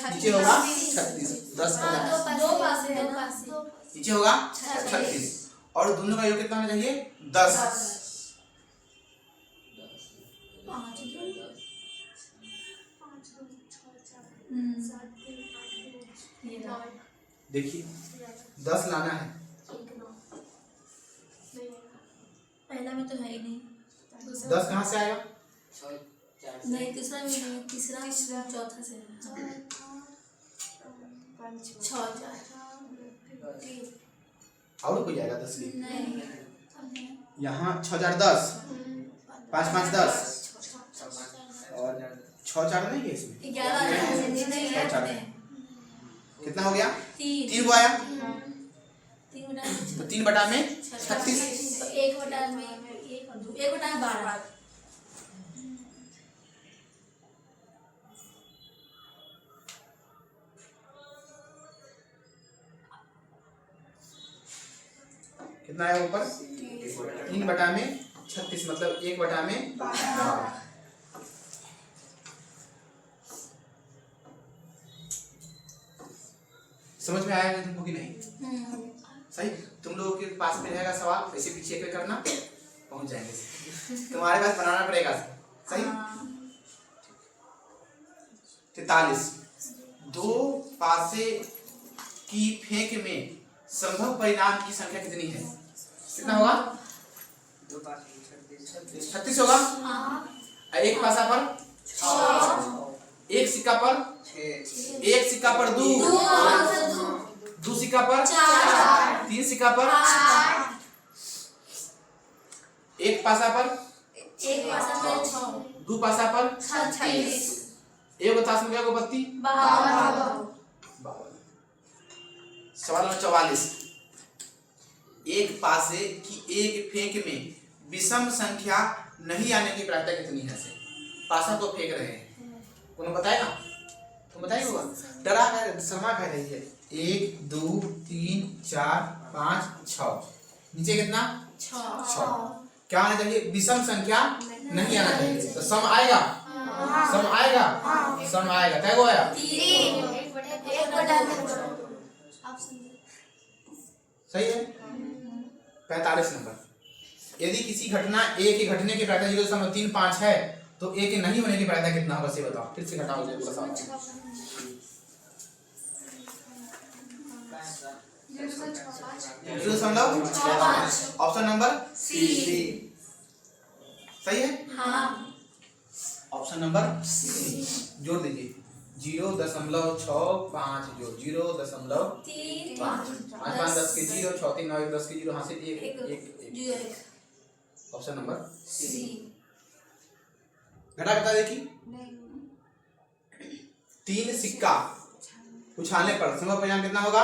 नीचे होगा 36। 10 का दो पासे है ना? नीचे होगा 36 और दोनों का योग कितना होना चाहिए? 10। देखिए 10 लाना है, पहला में तो है ही नहीं। 10 कहाँ से आएगा? नहीं, तीसरा में नहीं, तीसरा चौथा से है। 6 और कोई आएगा 10 की? नहीं, यहाँ 6010, 5 5 10 और 6 4 नहीं है इसमें? 11 कितना हो गया? 3 को आया 3 बटा तो 3 बटा में 36। 1 बटा में 1 और 2 1 बटा में 12। कितना है ऊपर? 3 बटा में 36 मतलब 1 बटा में 12। समझ में आया तुमको कि नहीं? सही। तुम लोगों के पास में रहेगा सवाल, ऐसे पीछे पे करना, पहुंच जाएंगे। तुम्हारे पास बनाना पड़ेगा। सही। 43, दो पासे की फेंक में संभव परिणाम की संख्या कितनी है? कितना होगा? 36 होगा। एक पासा पर 1 सिक्का पर 1 सिक्का पर 2 सिक्का पर 3 सिक्का पर 1 पासा पर 2 पासा पर 36। 1 ताश में क्या को बत्ती 52। सवाल नंबर 44, एक पासे की एक फेंक में विषम संख्या नहीं आने की प्रायिकता कितनी है? पासा को फेंक रहे हैं, कौन बताएगा? तुम बताइए होगा। डरा है, शर्मा कह रही है। 1 2 3 4 5 6 नीचे कितना? 6। क्या आना चाहिए? विषम संख्या नहीं आना चाहिए। तो सम आएगा? सम आएगा? सम आएगा। क्या आया? 3। सही है। 45 नंबर, यदि किसी घटना ए के घटने की प्रायिकता 0.35 है तो ए के नहीं होने की प्रायिकता कितना होगा? से बताओ। फिर से घटाओ पूरा सवाल। 0.65। Option number C. सही है। ऑप्शन नंबर सी जोड़ दीजिए। 0.65 जो 0.3 5 5 10 के 0 6 3 9 1 10 के 0 हां से 1 ऑप्शन नंबर सी। घटा बता देखिए। 3 सिक्का उछालने पर संभव परिणाम कितना होगा?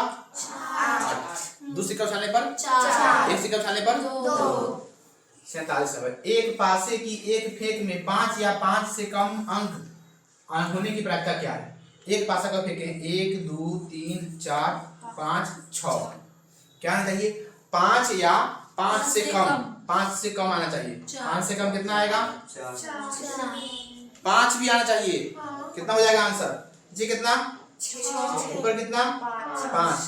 8। 2 सिक्का उछालने पर 4। 1 सिक्का उछालने पर 2। 47 नंबर, एक पासे की एक फेंक में 5 या 5 से कम अंक होने की प्रायिकता क्या है? एक पासा का फेंके 1 2 3 4 5 6। क्या आना चाहिए? 5 या 5 से कम। 5 से कम आना चाहिए। 5 से कम कितना आएगा? 5 भी आना चाहिए। कितना हो जाएगा आंसर? जी कितना? ऊपर कितना? 5।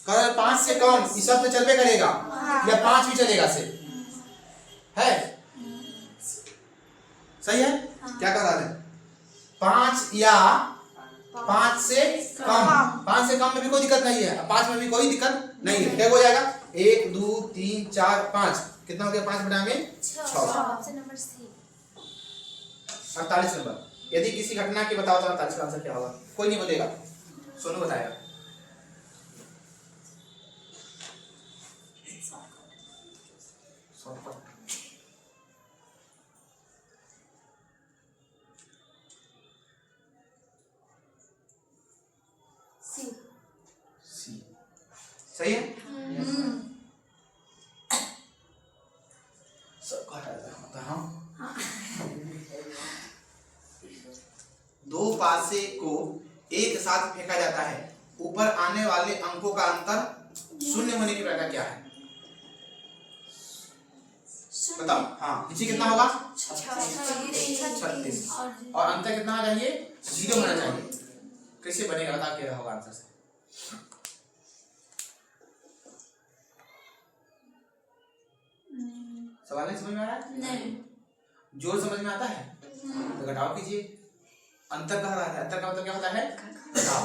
अगर 5 से कम इस सब तो चलबे करेगा या 5 भी चलेगा से है? सही है। क्या कर रहा है? 5 या 5 से कम। 5 से कम में भी कोई दिक्कत नहीं है, 5 में भी कोई दिक्कत नहीं है। क्या हो जाएगा? 1 2 3 4 5 कितना हो गया? 5 बटा में 6। ऑप्शन नंबर सी। 48 नंबर, यदि किसी घटना की बताओ तो 48 का आंसर क्या होगा? कोई नहीं बोलेगा, सोनू बताएगा। सही है? हम्म। सब होता है। दो पासे को एक साथ फेंका जाता है, ऊपर आने वाले अंकों का अंतर शून्य होने की प्रक्रिया क्या है? बताओ। हाँ, नीचे कितना होगा? 36 और अंतर कितना होना चाहिए? 0 होना चाहिए। कैसे बनेगा बता, क्या होगा आंसर से? सवाल नहीं समझ में आ रहा है? नहीं। जोड़ समझ में आता है तो घटाओ कीजिए। अंतर कह रहा है, अंतर का मतलब क्या होता है? घटाओ।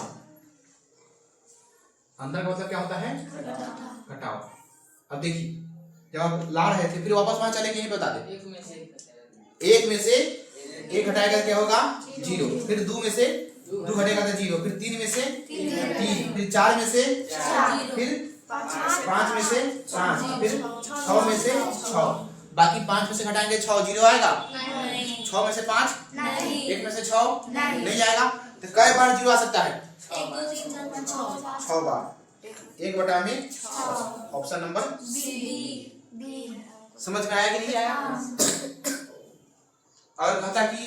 अंतर का मतलब क्या होता है? घटाओ। अब देखिए, जब आप ला रहे थे फिर वापस वहां चले के यही बता दे। एक में से एक घटाएगा क्या होगा? 0। फिर 2 में से 2 घटेगा तो 0। फिर 3 में से 3। फिर 4 में से 4। फिर 5 में से 5। फिर 6 में से 6। बाकी 5 में से घटाएंगे 6, 0 आएगा? नहीं। 6 में से 5 नहीं। 1 में से 6 नहीं आएगा। तो कई बार 0 आ सकता है? 1 2 3 4 5 6 6 बार। 1/6 ऑप्शन नंबर बी। समझ में आया कि नहीं आया? और कहता कि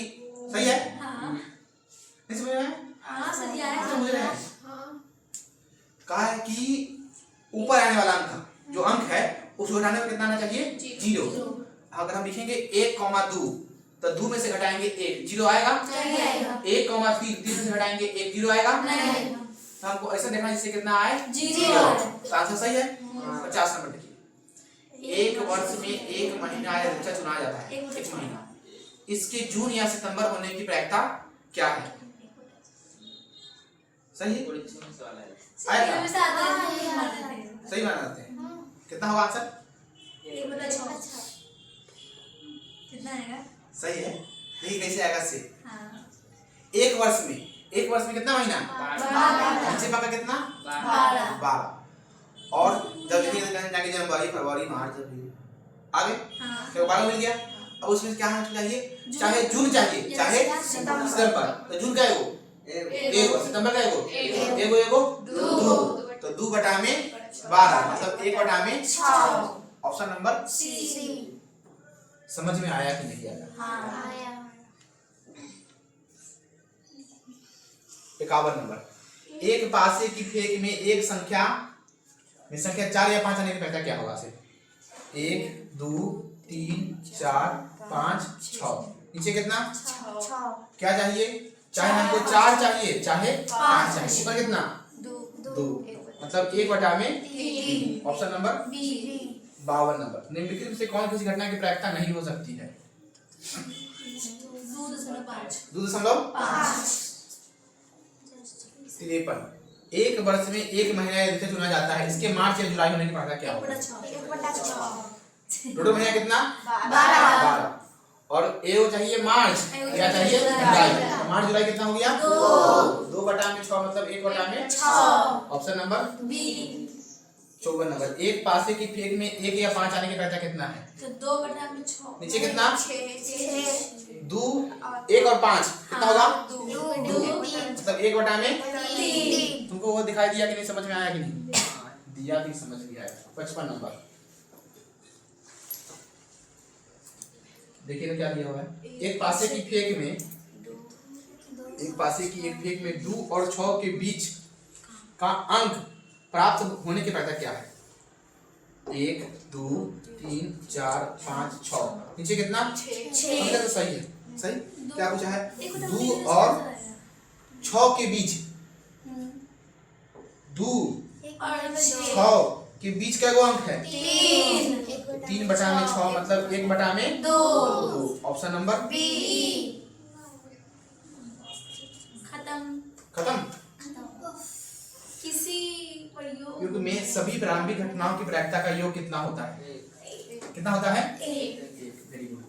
सही है? हाँ नहीं समझ में आया? हाँ सही आया। समझ रहे हैं? कहा है कि ऊपर आने वाला अंक, जो अंक है उसको घटाने में कितना आना चाहिए? 0। अगर हम लिखेंगे 1,2 तो 2 में से घटाएंगे 1, 0 आएगा? 1,3 में से घटाएंगे 1, 0 आएगा? तो हमको ऐसा देखना जिससे कितना आए? 0। तो आंसर सही है। 50 नंबर लिखिए। एक वर्ष में एक महीना या ऋतु चुना जाता है, एक महीना। इसके जून या सितंबर होने की प्रायिकता क्या है? सही है? सवाल है। आएगा? सही सही बनाते हैं। कितना होगा आंसर? कितना आएगा? सही है। देखिए कैसे आएगा से। हाँ। एक वर्ष में कितना महीना? 12। नीचे पका कितना? 12। और जब लिखिए जाके जनवरी, फरवरी, मार्च, अप्रैल आगे हाँ। तो 12 मिल गया। अब उसमें क्या होना चाहिए? चाहे जून चाहिए चाहे सितंबर। तो जून का एगो, सितंबर का एगो 2। तो 2/12 मतलब 1/6। Option number C. समझ में आया कि नहीं आया? हाँ। 51 नंबर। एक पासे की फेंक में एक संख्या 4 या 5 आने की प्रक्रिया क्या होगा? से 1 2 3 4 5 6। नीचे कितना? क्या चाहिए? चाहे हमको 4 चाहिए चाहे 5 चाहिए। ऊपर कितना? 2 मतलब 1/3। Option number 52 number. निम्नलिखित में से कौन किसी घटना की प्रायिकता नहीं हो सकती है? 2.5। 53। एक वर्ष में एक महीना या ऋतु चुना जाता है, इसके मार्च या जुलाई होने की प्रक्रिया क्या होगा? टोटल महीना कितना? 12। और ए चाहिए मार्च या चाहिए जुलाई। तो मार्च जुलाई कितना हो गया? 2/6 मतलब 1/6। Option number 54 number. एक पासे की फेंक में 1 या 5 आने की प्रक्रिया कितना है? तो 2/6। नीचे कितना? 6। 2 1 और 5 कितना होगा? 2 मतलब 1/3। 3। तुमको वो दिखाई दिया कि नहीं? समझ में आया कि नहीं? दिया भी समझ गया। 55 नंबर। देखिए तो क्या दिया हुआ है? एक पासे की फेंक में 2 और 6 के बीच का अंक प्राप्त होने की प्रक्रिया क्या है? 1 2 3 4 5 6। नीचे कितना? 6। तो सही है। सही। क्या पूछा है? 2 और 6 के बीच 2 6 के बीच का वो अंक है 3/6 मतलब 1/2। Option number B. खत्म। किसी प्रयोग युग में सभी प्रारंभिक घटनाओं की प्रायिकता का योग कितना होता है? कितना होता है? 1। Very good.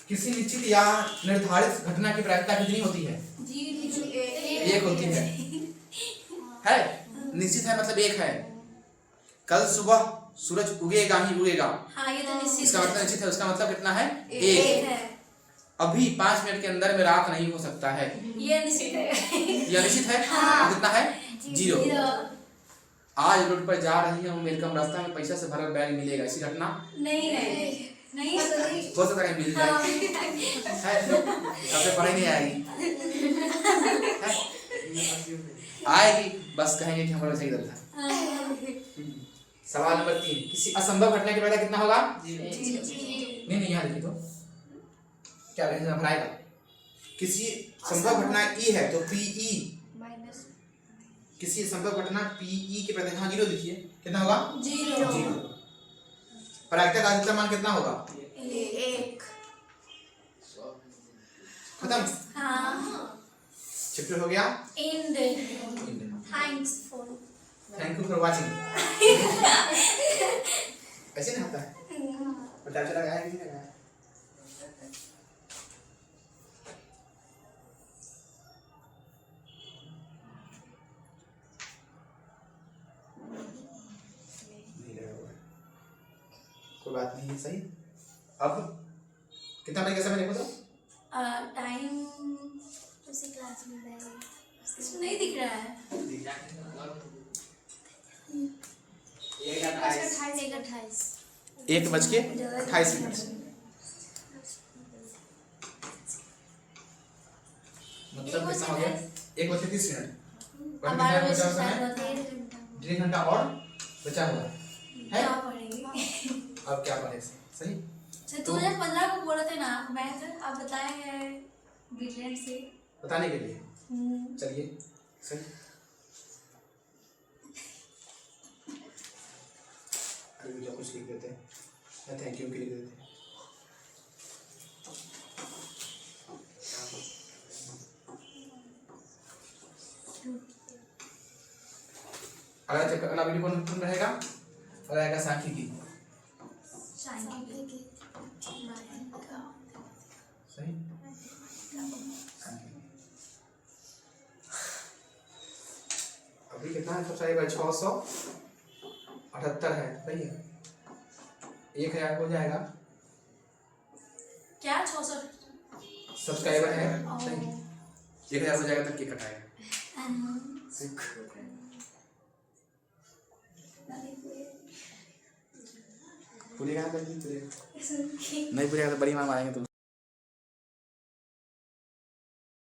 किसी निश्चित या निर्धारित घटना की प्रायिकता कितनी होती है? 1 होती है। निश्चित है मतलब 1 है। कल सुबह सूरज उगेगा ही उगेगा। हाँ ये तो निश्चित इसका मतलब निश्चित है। उसका मतलब कितना है? 1 है। अभी 5 मिनट के अंदर में रात नहीं हो सकता है। ये निश्चित है। यह निश्चित है। हाँ। कितना है? 0। आज रोड पर जा रही हूँ मेरकम, रास्ता में पैसा से भरा बैग मिलेगा, ऐसी घटना नहीं नहीं हो सकता है मिल जाए, है आपसे पढ़ाई नहीं आएगी, आएगी बस कहेंगे कि हमारा सही गलत था। सवाल नंबर 3, किसी असंभव घटना के पहले कितना होगा? नहीं यहाँ लिखी तो क्या भराएगा। किसी संभव घटना ई है तो पीई, माइनस किसी संभव घटना पीई के पहले हाँ 0 लिखिए, कितना होगा? 0। प्राकृतिक अधिकतम मान कितना होगा? 1। खत्म, हाँ चैप्टर हो गया। And thanks for thank you for watching. ऐसे नहीं होता है, पता चला लगाया कि नहीं लगाया? नहीं लगा हुआ है, कोई बात नहीं है, सही। अब कितना बजे का समय देखो तो? टाइम उसी क्लास में बैग इसमें नहीं दिख रहा है। 1:28 1:28 मतलब कितना हो गया? 1:30 अब 12 बजे से समय 1.5 घंटा और बचा हुआ है। क्या पढ़ेंगे? अब क्या पढ़े? सही। 2015 को बोले थे ना मैथ, आप बताए हैं ब्रिलियंट से बताने के लिए चलिए सही। अरे भैया कुछ लिख देते हैं, थैंक यू के लिख देते हैं। अगला चैप्टर, अगला वीडियो कौन रहेगा? अगला रहेगा सांख्यिकी। सांख्यिकी। सही। अभी कितना है? सबसे आगे 678 है, सही है। 1000 हो जाएगा, क्या 600 सब्सक्राइबर है, सही। 1000 हो जाएगा तब केक कटाएगा। पूरी गाना कर दी, नहीं पूरी तो बड़ी मार मारेंगे तुम।